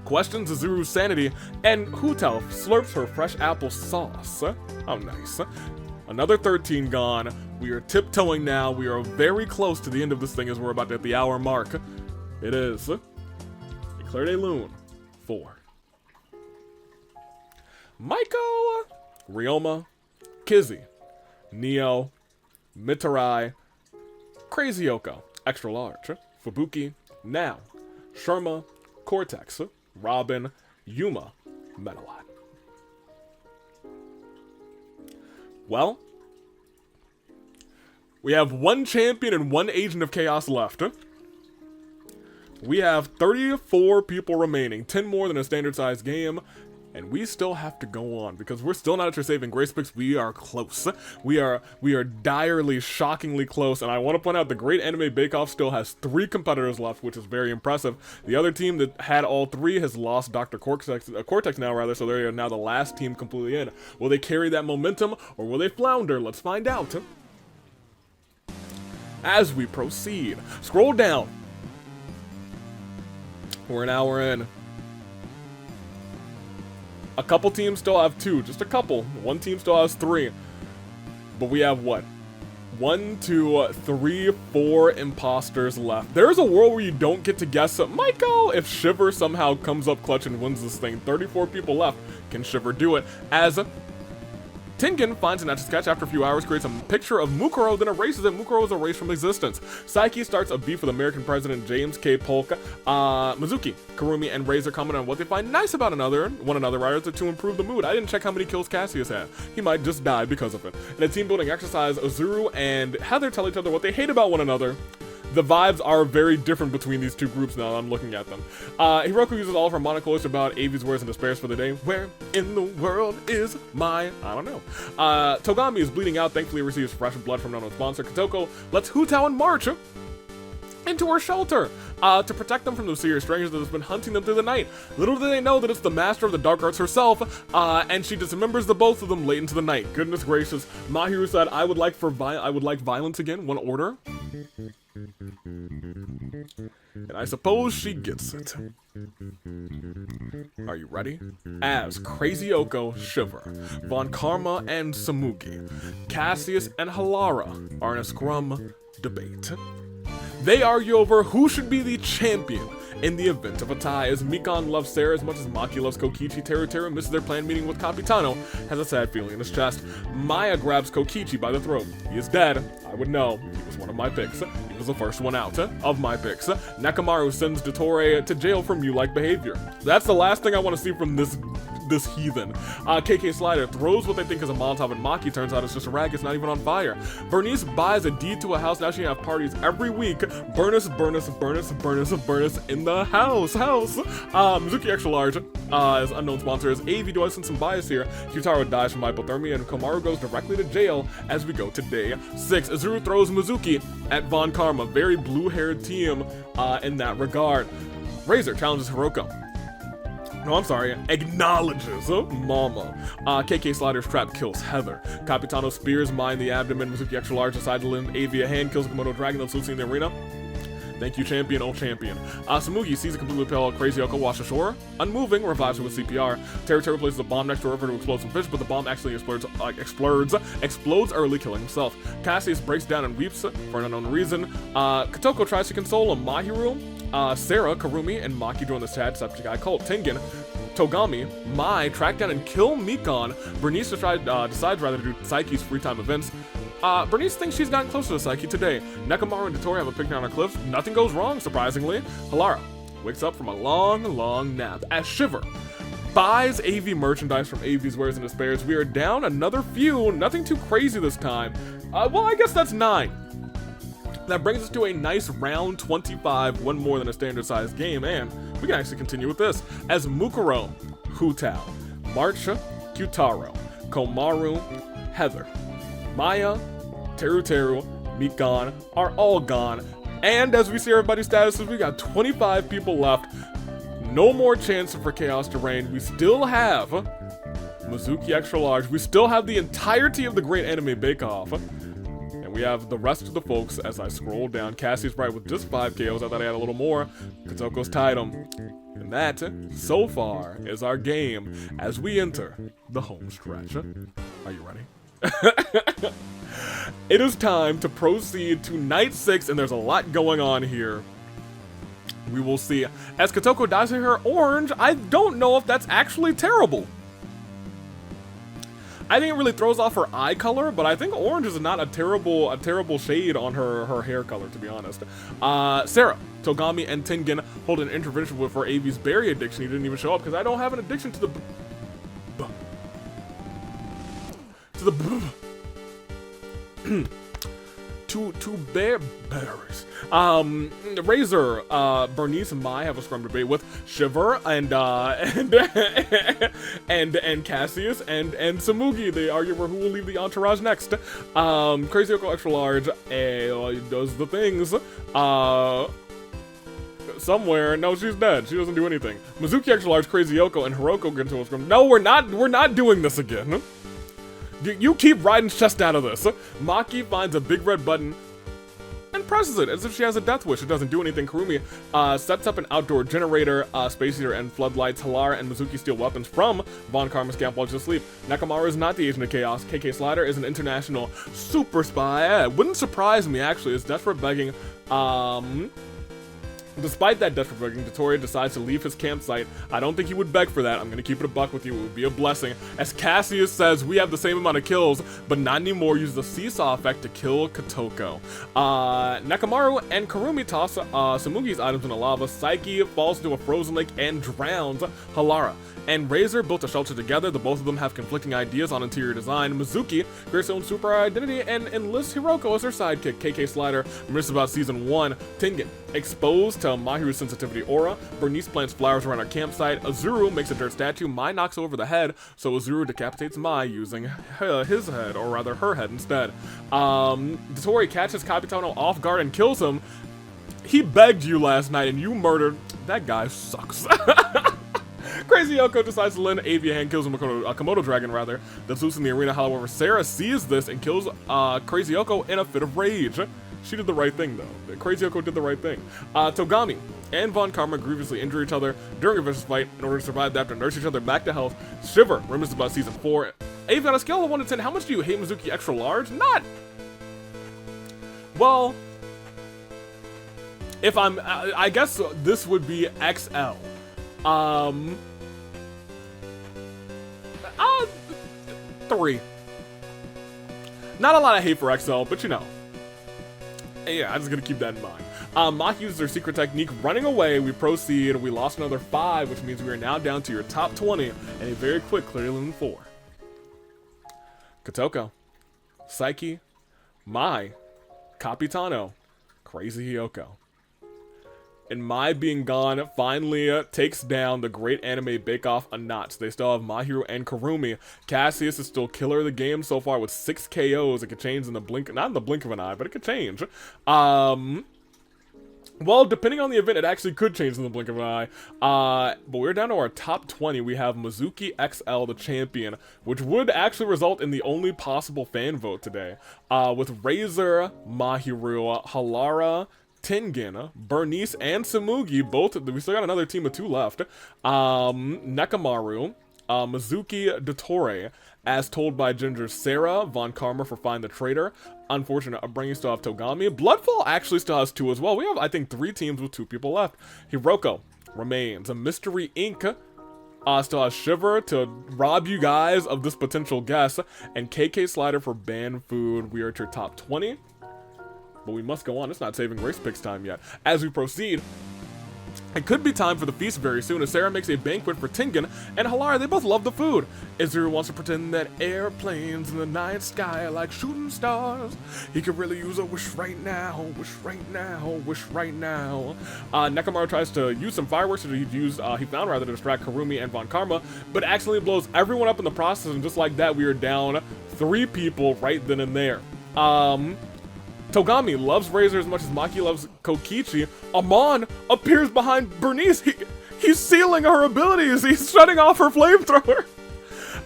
A: questions Azuru's sanity, and Hutao slurps her fresh apple sauce. How nice. Another 13 gone. We are tiptoeing now. We are very close to the end of this thing as we're about to hit the hour mark. It is Eclair de Lune 4. Maiko, Ryoma, Kizzy, Neo, Mitarai, Crazy Yoko, Extra Large, Fubuki, Now, Sherma, Cortex, Robin, Yuma, Metalot. Well, we have one champion and one agent of chaos left. We have 34 people remaining, 10 more than a standard sized game, and we still have to go on because we're still not at your saving grace picks. We are close. We are direly, shockingly close, and I want to point out the Great Anime Bake Off still has 3 competitors left, which is very impressive. The other team that had all 3 has lost Dr. Cortex now, rather, so they are now the last team completely in. Will they carry that momentum, or will they flounder? Let's find out. As we proceed, scroll down. We're an hour in. A couple teams still have 2, just a couple. One team still has 3. But we have what? 1, 2, 3, 4 imposters left. There's a world where you don't get to guess it. Michael, if Shiver somehow comes up clutch and wins this thing, 34 people left. Can Shiver do it? As Tengen finds an etch-a-sketch after a few hours, creates a picture of Mukuro, then erases it. Mukuro is erased from existence. Saiki starts a beef with American President James K. Polk. Mizuki, Karumi, and Razor comment on what they find nice about one another, rather to improve the mood. I didn't check how many kills Cassius had. He might just die because of it. In a team-building exercise, Ozuru and Heather tell each other what they hate about one another. The vibes are very different between these 2 groups now that I'm looking at them. Hiroku uses all of her monocultures about Avi's words and despairs for the day. Where in the world is my... I don't know. Togami is bleeding out, thankfully receives fresh blood from an unknown sponsor. Kotoko lets Hu Tao and march into her shelter to protect them from the mysterious strangers that has been hunting them through the night. Little do they know that it's the master of the dark arts herself, and she dismembers the both of them late into the night. Goodness gracious. Mahiru said, I would like violence again. One order. And I suppose she gets it. Are you ready? As Crazy Oko, Shiver, Von Karma, and Samugi, Cassius and Halara are in a scrum debate. They argue over who should be the champion in the event of a tie, as Mikan loves Sarah as much as Maki loves Kokichi. Teru misses their planned meeting with Capitano, has a sad feeling in his chest. Maya grabs Kokichi by the throat. He is dead. I would know. He was one of my picks. He was the first one out of my picks. Nakamaru sends Dottore to jail for Mew-like behavior. That's the last thing I want to see from this heathen. KK Slider throws what they think is a Molotov and Maki. Turns out it's just a rag, it's not even on fire. Bernice buys a deed to a house. Now she can have parties every week. Burnus in the house. Mizuki Extra Large as unknown sponsor is AV. Do I sense some bias here? Kyutaro dies from hypothermia and Komaru goes directly to jail as we go to day 6. Azuru throws Mizuki at Von Karma. Very blue-haired team in that regard. Razor challenges Hiroko. No, I'm sorry, acknowledges Mama. KK Slider's trap kills Heather. Capitano spears Mai in the abdomen. Mizuki Extra Large decides to lend AV a hand, kills Komodo Dragon, and Susie in the arena. Thank you, champion, oh champion. Samugi sees a completely pale Crazy Oko wash ashore. Unmoving, revives her with CPR. Teru places a bomb next to her to explode some fish, but the bomb actually explodes early, killing himself. Cassius breaks down and weeps for an unknown reason. Kotoko tries to console him. Mahiru, Sarah, Karumi, and Maki join the sad Septiceye cult. Tengen, Togami, Mai track down and kill Mikan. Bernice decides rather to do Saiki's free time events. Bernice thinks she's gotten closer to Saiki today. Nekamaru and Dottore have a picnic on a cliff. Nothing goes wrong, surprisingly. Halara wakes up from a long nap as Shiver buys AV merchandise from AV's Wares and Despairs. We are down another few, nothing too crazy this time. Well, I guess that's 9. That brings us to a nice round 25, one more than a standard-sized game, and we can actually continue with this. As Mukuro, Hu Tao, Marcha, Kyutaro, Komaru, Heather, Maya, Teru, Mikan are all gone. And as we see everybody's statuses, we got 25 people left. No more chance for chaos to reign. We still have Mizuki Extra Large. We still have the entirety of the Great Anime Bake Off. And we have the rest of the folks as I scroll down. Cassie's right with just 5 KOs. I thought I had a little more. Kotoko's tied him. And that, so far, is our game as we enter the home stretch. Are you ready? It is time to proceed to night 6, and there's a lot going on here. We will see. As Kotoko dyes her hair orange, I don't know if that's actually terrible. I think it really throws off her eye color, but I think orange is not a terrible shade on her hair color, to be honest. Sarah, Togami, and Tengen hold an intervention with for AV's berry addiction. He didn't even show up because I don't have an addiction to the two bears. Razor, Bernice and Mai have a scrum debate with Shiver and Cassius and Samugi. They argue over who will leave the entourage next. Crazy Yoko Extra Large does the things. Somewhere. No, she's dead. She doesn't do anything. Mizuki Extra Large, Crazy Yoko, and Hiroko get into a scrum. No, we're not doing this again. You keep Raiden's chest out of this. Maki finds a big red button and presses it as if she has a death wish. It doesn't do anything. Kurumi sets up an outdoor generator, space heater, and floodlights. Halara and Mizuki steal weapons from Von Karma's camp while she's asleep. Nakamaru is not the agent of chaos. KK Slider is an international super spy. It wouldn't surprise me, actually. It's desperate begging. Despite that desperate begging, Dottore decides to leave his campsite. I don't think he would beg for that. I'm gonna keep it a buck with you. It would be a blessing. As Cassius says, we have the same amount of kills, but not anymore. Use the seesaw effect to kill Kotoko. Nakamaru and Kurumi toss Samugi's items in the lava. Psyche falls into a frozen lake and drowns Halara. And Razor built a shelter together. The both of them have conflicting ideas on interior design. Mizuki creates her own super identity and enlists Hiroko as her sidekick. KK Slider reminisces about Season 1. Tengen, exposed to Mahiru's sensitivity aura. Bernice plants flowers around our campsite. Azuru makes a dirt statue. Mai knocks over the head, so Azuru decapitates Mai using his head, or rather her head instead. Dottore catches Capitano off guard and kills him. He begged you last night and you murdered. That guy sucks. Crazy Yoko decides to lend Avi a hand, kills a Komodo dragon rather. That's loose in the arena. However, Sarah sees this and kills Crazy Yoko in a fit of rage. She did the right thing though. Crazy Yoko did the right thing. Togami and Von Karma grievously injure each other during a vicious fight. In order to survive, they have to nurse each other back to health. Shiver reminisces about Season 4. Avi, on a scale of 1 to 10, how much do you hate Mizuki Extra Large? Not. Well, if I guess this would be XL. 3. Not a lot of hate for XL, but you know. Yeah, I'm just gonna keep that in mind. Maki uses their secret technique, running away. We proceed. We lost another 5, which means we are now down to your top 20 and a very quick clearly 4. Kotoko, Psyche, Mai, Capitano, Crazy Hyoko. And Mai being gone finally takes down the great anime bake-off a notch. They still have Mahiru and Kurumi. Cassius is still killer of the game so far with 6 KOs. It could change in the blink, not in the blink of an eye, but it could change. Well, depending on the event, it actually could change in the blink of an eye. But we're down to our top 20. We have Mizuki XL, the champion, which would actually result in the only possible fan vote today. With Razor, Mahiru, Halara, Tengen, Bernice, and Samugi, both, we still got another team of 2 left. Nakamaru, Mizuki, Dottore, as told by Ginger, Sarah, Von Karma for Find the Traitor. Unfortunate upbringing, still have Togami. Bloodfall actually still has 2 as well. We have, I think, 3 teams with 2 people left. Hiroko remains. A Mystery Inc. Still has Shiver to rob you guys of this potential guess. And KK Slider for Banned Food. We are at your top 20. But we must go on. It's not saving race picks time yet. As we proceed, it could be time for the feast very soon as Sarah makes a banquet for Tengen and Halara. They both love the food. Izuru wants to pretend that airplanes in the night sky are like shooting stars. He could really use a wish right now, wish right now, wish right now. Nakamaru tries to use some fireworks that he found rather to distract Kurumi and Von Karma, but accidentally blows everyone up in the process, and just like that, we are down 3 people right then and there. Togami loves Razor as much as Maki loves Kokichi. Amon appears behind Bernice. He's sealing her abilities. He's shutting off her flamethrower.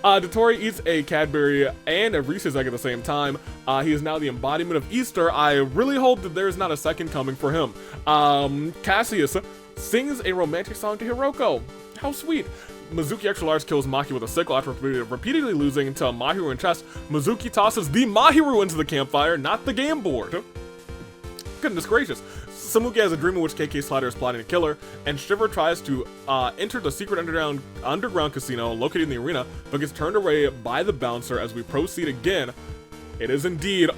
A: Dottore eats a Cadbury and a Reese's egg at the same time. He is now the embodiment of Easter. I really hope that there's not a second coming for him. Cassius sings a romantic song to Hiroko. How sweet. Mizuki Extra Large kills Maki with a sickle after repeatedly losing to Mahiru in chess. Mizuki tosses the Mahiru into the campfire, not the game board. Goodness gracious. Samugi has a dream in which KK Slider is plotting to kill her, and Shiver tries to enter the secret underground casino located in the arena, but gets turned away by the bouncer as we proceed again. It is indeed,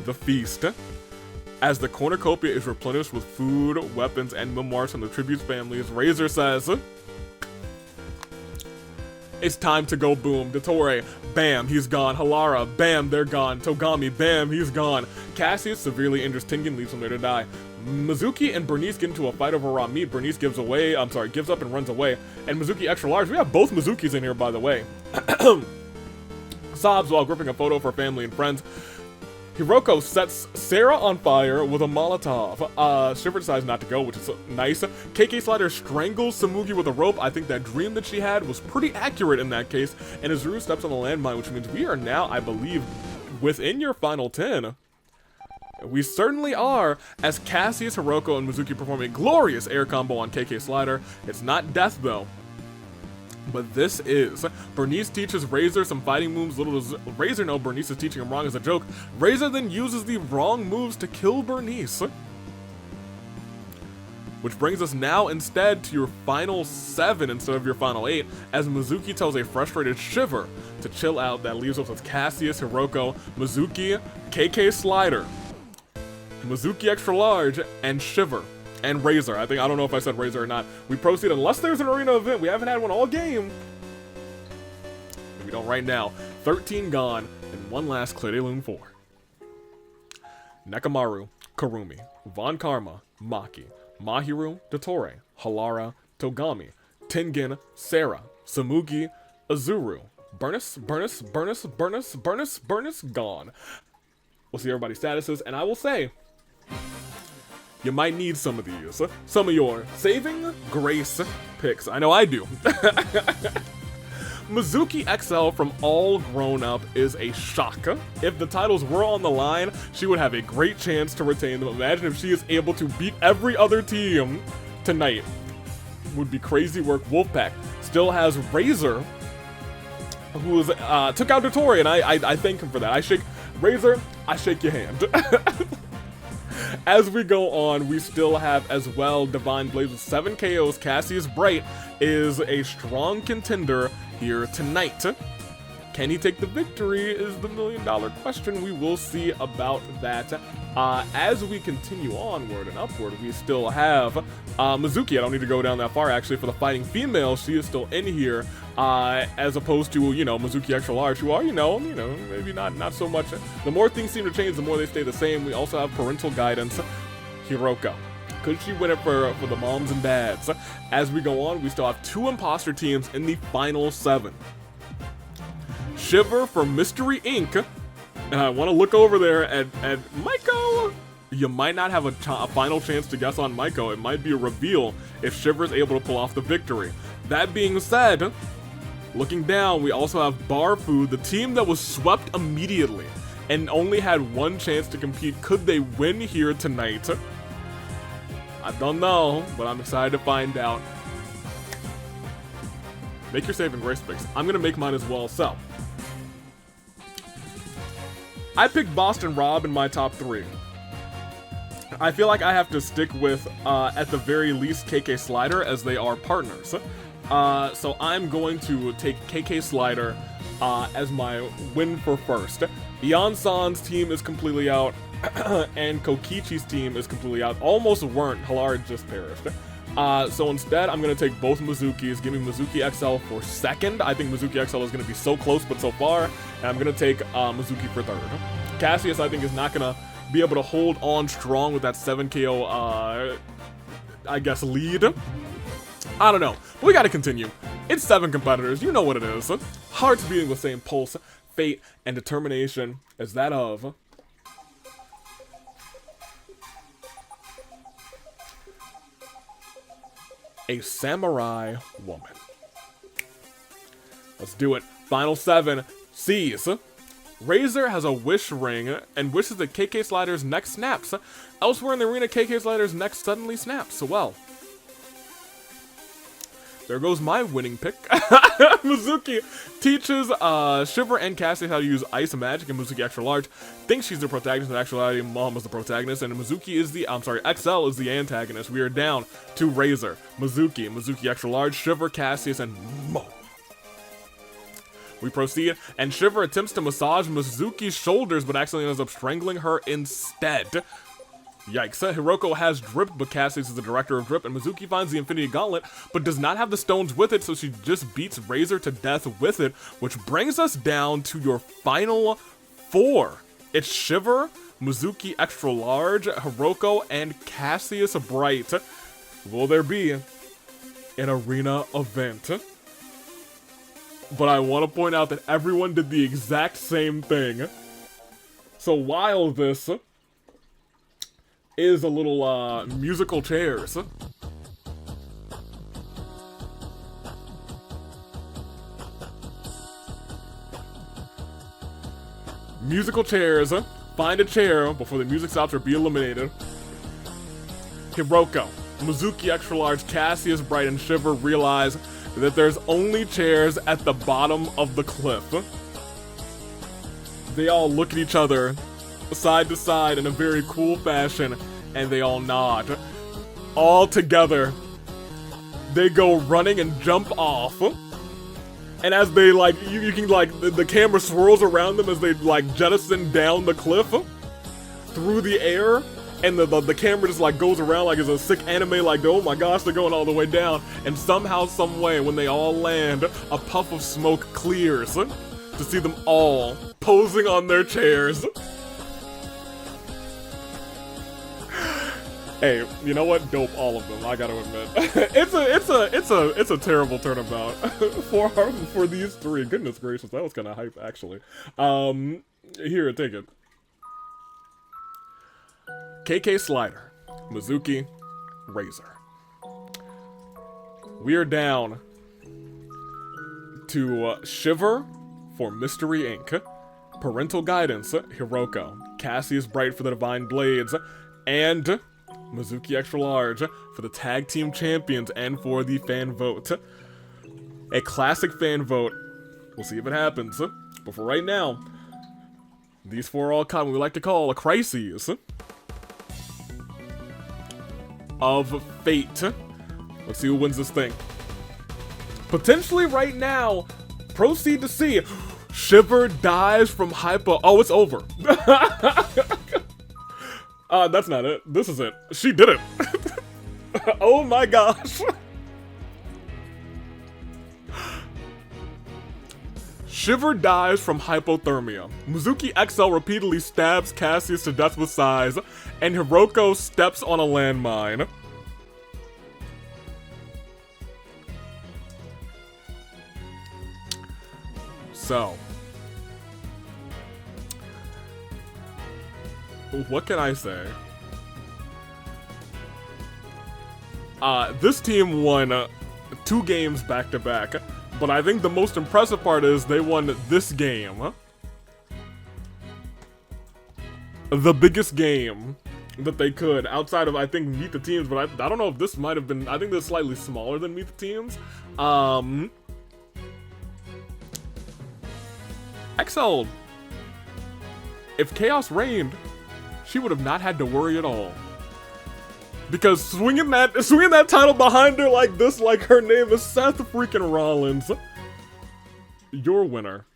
A: the feast. As the cornucopia is replenished with food, weapons, and memoirs from the tribute's families, Razor says, It's time to go boom. Dottore, bam, he's gone. Halara, bam, they're gone. Togami, bam, he's gone. Cassius severely injures Tengen, leaves him there to die. Mizuki and Bernice get into a fight over raw meat. Bernice gives up and runs away. And Mizuki extra large. We have both Mizukis in here, by the way. Sobs while gripping a photo of her family and friends. Hiroko sets Sarah on fire with a Molotov. Shiver decides not to go, which is nice. KK Slider strangles Samugi with a rope. I think that dream that she had was pretty accurate in that case. And Izuru steps on the landmine, which means we are now, I believe, within your final 10. We certainly are, as Cassius, Hiroko, and Mizuki perform a glorious air combo on KK Slider. It's not death, though. But this is. Bernice teaches Razor some fighting moves. Little does Razor know Bernice is teaching him wrong as a joke. Razor then uses the wrong moves to kill Bernice. Which brings us now instead to your final 7 instead of your final 8, as Mizuki tells a frustrated Shiver to chill out. That leaves us with Cassius, Hiroko, Mizuki, KK Slider, Mizuki extra large, and Shiver. And Razor. I don't know if I said Razor or not. We proceed unless there's an arena event. We haven't had one all game. We don't right now. 13 gone, and one last Clear Day Loom 4. Nekamaru, Karumi, Von Karma, Maki, Mahiru, Dottore, Halara, Togami, Tengen, Sarah, Samugi, Azuru, Burnus, gone. We'll see everybody's statuses, and I will say, you might need some of these. Some of your saving grace picks. I know I do. Mizuki XL from All Grown Up is a shock. If the titles were on the line, she would have a great chance to retain them. Imagine if she is able to beat every other team tonight. Would be crazy work. Wolfpack still has Razor, who took out Dottore, and I thank him for that. Razor, I shake your hand. As we go on, we still have as well Divine Blaze with 7 KOs. Cassius Bright is a strong contender here tonight. Can he take the victory is the million-dollar question. We will see about that. As we continue onward and upward, we still have Mizuki. I don't need to go down that far, actually, for the fighting female. She is still in here, as opposed to, Mizuki extra large, who are, maybe not so much. The more things seem to change, the more they stay the same. We also have parental guidance. Hiroko. Could she win it for the moms and dads? As we go on, we still have 2 imposter teams in the final 7. Shiver for Mystery Inc. And I want to look over there at Maiko. You might not have a final chance to guess on Maiko. It might be a reveal if Shiver is able to pull off the victory. That being said, looking down, we also have Barfood, the team that was swept immediately and only had 1 chance to compete. Could they win here tonight? I don't know, but I'm excited to find out. Make your saving grace picks. I'm going to make mine as well, so. I picked Boston Rob in my top 3. I feel like I have to stick with, at the very least, KK Slider, as they are partners. So I'm going to take KK Slider as my win for first. Yan-san's team is completely out, and Kokichi's team is completely out. Almost weren't. Halara just perished. So instead, I'm going to take both Mizuki's. Give me Mizuki XL for second. I think Mizuki XL is going to be so close, but so far. And I'm going to take Mizuki for third. Cassius, I think, is not going to be able to hold on strong with that 7 KO, I guess, lead. I don't know. But we got to continue. It's 7 competitors. You know what it is. Hearts beating with the same pulse, fate, and determination as that of... a samurai woman. Let's do it. Final 7. C's. Razor has a wish ring and wishes that KK Slider's neck snaps. Elsewhere in the arena, KK Slider's neck suddenly snaps. So, well, there goes my winning pick. Mizuki teaches Shiver and Cassie how to use ice magic, and Mizuki extra large thinks she's the protagonist, but actually Mom is the protagonist, and Mizuki is XL is the antagonist. We are down to Razor, Mizuki extra large, Shiver, Cassius, and Mo. We proceed, and Shiver attempts to massage Mizuki's shoulders, but accidentally ends up strangling her instead. Yikes. Hiroko has Drip, but Cassius is the director of Drip, and Mizuki finds the Infinity Gauntlet, but does not have the stones with it, so she just beats Razor to death with it, which brings us down to your final 4. It's Shiver, Mizuki Extra Large, Hiroko, and Cassius Bright. Will there be an arena event? But I want to point out that everyone did the exact same thing. So while this is a little musical chairs, find a chair before the music stops or be eliminated. Hiroko, Mizuki Extra Large, Cassius Bright, and Shiver realize that there's only chairs at the bottom of the cliff. They all look at each other side to side in a very cool fashion, and they all nod. All together, they go running and jump off. And as they, like, you can, like, the camera swirls around them as they, like, jettison down the cliff through the air. And the camera just, like, goes around like it's a sick anime, like, oh my gosh, they're going all the way down. And somehow, some way, when they all land, a puff of smoke clears to see them all posing on their chairs. Hey, you know what? Dope, all of them. I gotta admit, it's a terrible turnabout for these 3. Goodness gracious, that was kind of hype, actually. Here, take it. KK Slider, Mizuki, Razor. We are down to Shiver for Mystery Inc., Parental Guidance, Hiroko, Cassius Bright for the Divine Blades, and Mizuki Extra Large for the Tag Team Champions and for the fan vote. A classic fan vote. We'll see if it happens. But for right now, these 4 are all caught what we like to call a crises of fate. Let's see who wins this thing. Potentially right now, proceed to see. Shiver dies from hypo. Oh, it's over. That's not it. This is it. She did it. Oh my gosh. Shiver dies from hypothermia. Mizuki XL repeatedly stabs Cassius to death with sighs, and Hiroko steps on a landmine. So, what can I say? This team won 2 games back to back, but I think the most impressive part is they won this game. The biggest game that they could, outside of, I think, Meet the Teams, but I don't know if this might have been, I think this is slightly smaller than Meet the Teams. XL, if Chaos reigned, she would have not had to worry at all. Because swinging that title behind her like this, like her name is Seth freaking Rollins, your winner.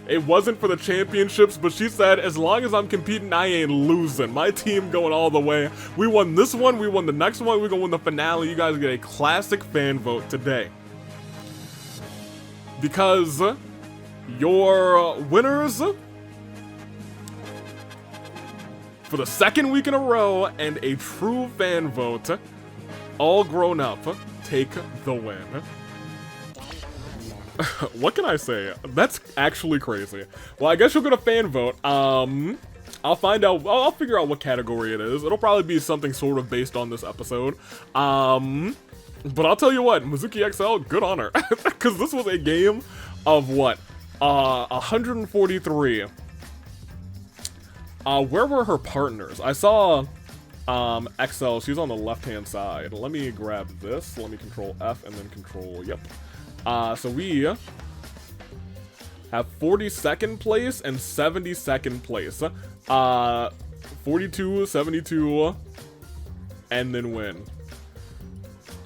A: It wasn't for the championships, but she said, as long as I'm competing, I ain't losing. My team going all the way. We won this one, we won the next one, we're gonna win the finale. You guys get a classic fan vote today. Because your winners for the 2nd week in a row and a true fan vote, all grown up, take the win. What can I say? That's actually crazy. Well, I guess you'll get a fan vote. I'll find out, I'll figure out what category it is. It'll probably be something sort of based on this episode. But I'll tell you what, Mizuki XL, good on her. Because this was a game of what? 143. Where were her partners? I saw XL, she's on the left-hand side. Let me grab this. Let me control F and then control, yep. So we have 42nd place and 72nd place. 42, 72, and then win.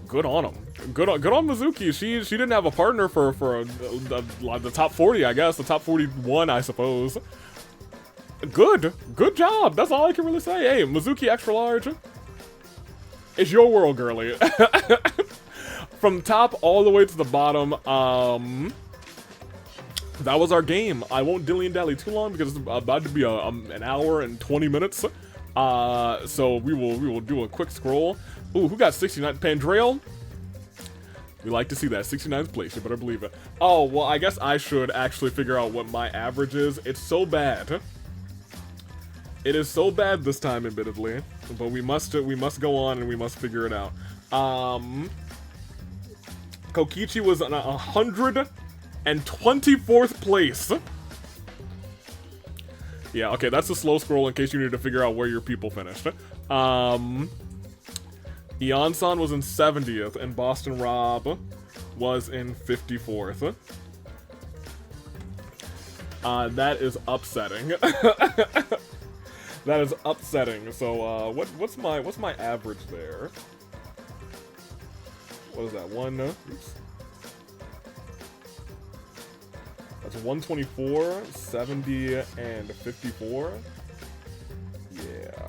A: Good on them. Good on Mizuki. She didn't have a partner for the top 40, I guess. The top 41, I suppose. Good job. That's all I can really say. Hey, Mizuki extra large. It's your world, girly. From top all the way to the bottom, that was our game. I won't dilly-dally too long because it's about to be an hour and 20 minutes. So we will do a quick scroll. Ooh, who got 69? Pandrail? We like to see that. 69th place, you better believe it. Oh, well, I guess I should actually figure out what my average is. It's so bad. It is so bad this time, admittedly. But we must go on and we must figure it out. Kokichi was on 124th place. Yeah, okay, that's a slow scroll in case you need to figure out where your people finished. Ian-san was in 70th, and Boston Rob was in 54th. That is upsetting. That is upsetting. So, what's my average there? What is that? Oops. That's 124, 70, and 54. Yeah,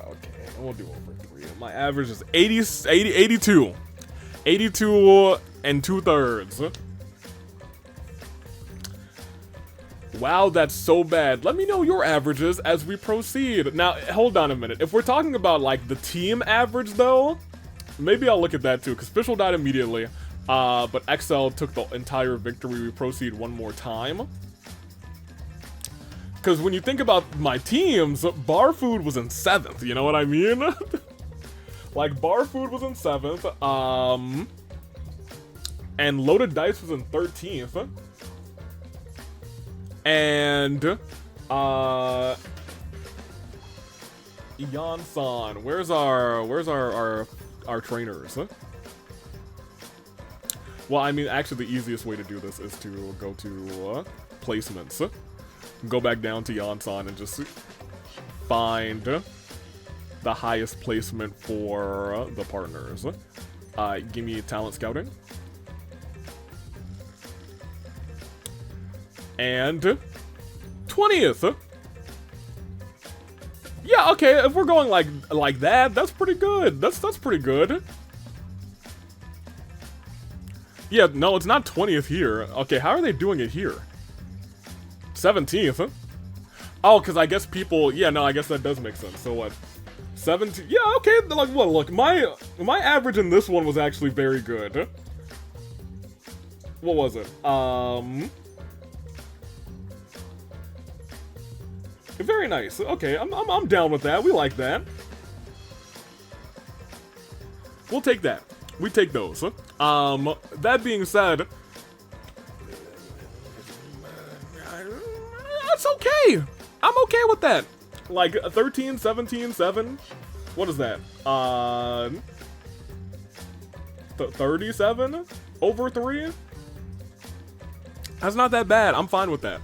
A: okay. We'll do over 3. My average is 82. 82 and 2/3. Wow, that's so bad. Let me know your averages as we proceed. Now, hold on a minute. If we're talking about, like, the team average, though, maybe I'll look at that, too, because Fischl died immediately. But XL took the entire victory. We proceed one more time. Because when you think about my teams, Bar Food was in 7th, you know what I mean? Like, Bar Food was in 7th, and Loaded Dice was in 13th. And, Ian-san, where's our trainers? Well, I mean, actually, the easiest way to do this is to go to placements. Go back down to Ian-san and just find the highest placement for the partners. Give me talent scouting. And 20th. Yeah, okay, if we're going like that, that's pretty good. That's pretty good. Yeah, no, it's not 20th here. Okay, how are they doing it here? 17th? Oh, because I guess people... Yeah, no, I guess that does make sense. So what? 17... Yeah, okay, like, well, look, my average in this one was actually very good. What was it? Very nice. Okay, I'm down with that. We like that. We'll take that. We take those. That being said, that's okay. I'm okay with that. Like 13, 17, 7. What is that? 37 over 3. That's not that bad. I'm fine with that.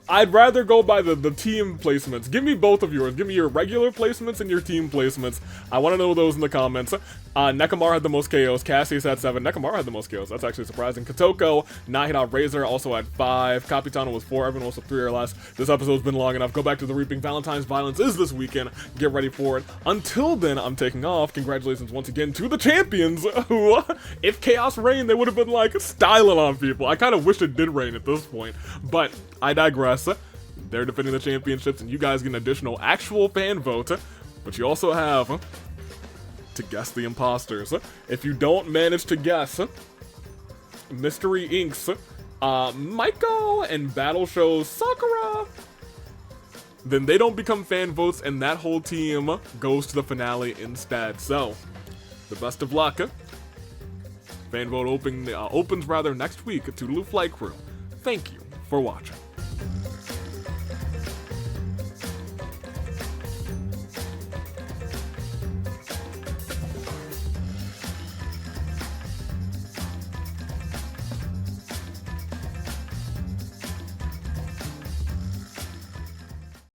A: I'd rather go by the team placements. Give me both of yours. Give me your regular placements and your team placements. I want to know those in the comments. Nekomar had the most KOs. Cassius had 7. Nekomar had the most KOs. That's actually surprising. Kotoko, Nahida Razor also had 5. Capitano was 4. Everyone else was 3 or less. This episode's been long enough. Go back to the Reaping. Valentine's Violence is this weekend. Get ready for it. Until then, I'm taking off. Congratulations once again to the champions who, if chaos reigned, they would have been like styling on people. I kind of wish it did rain at this point, but I digress. They're defending the championships, and you guys get an additional actual fan vote, but you also have to guess the imposters. If you don't manage to guess Mystery Inks, Maiko and Battle Show's Sakura, then they don't become fan votes, and that whole team goes to the finale instead. So, the best of luck. Fan vote opens next week to Toodaloo Flight Crew. Thank you for watching.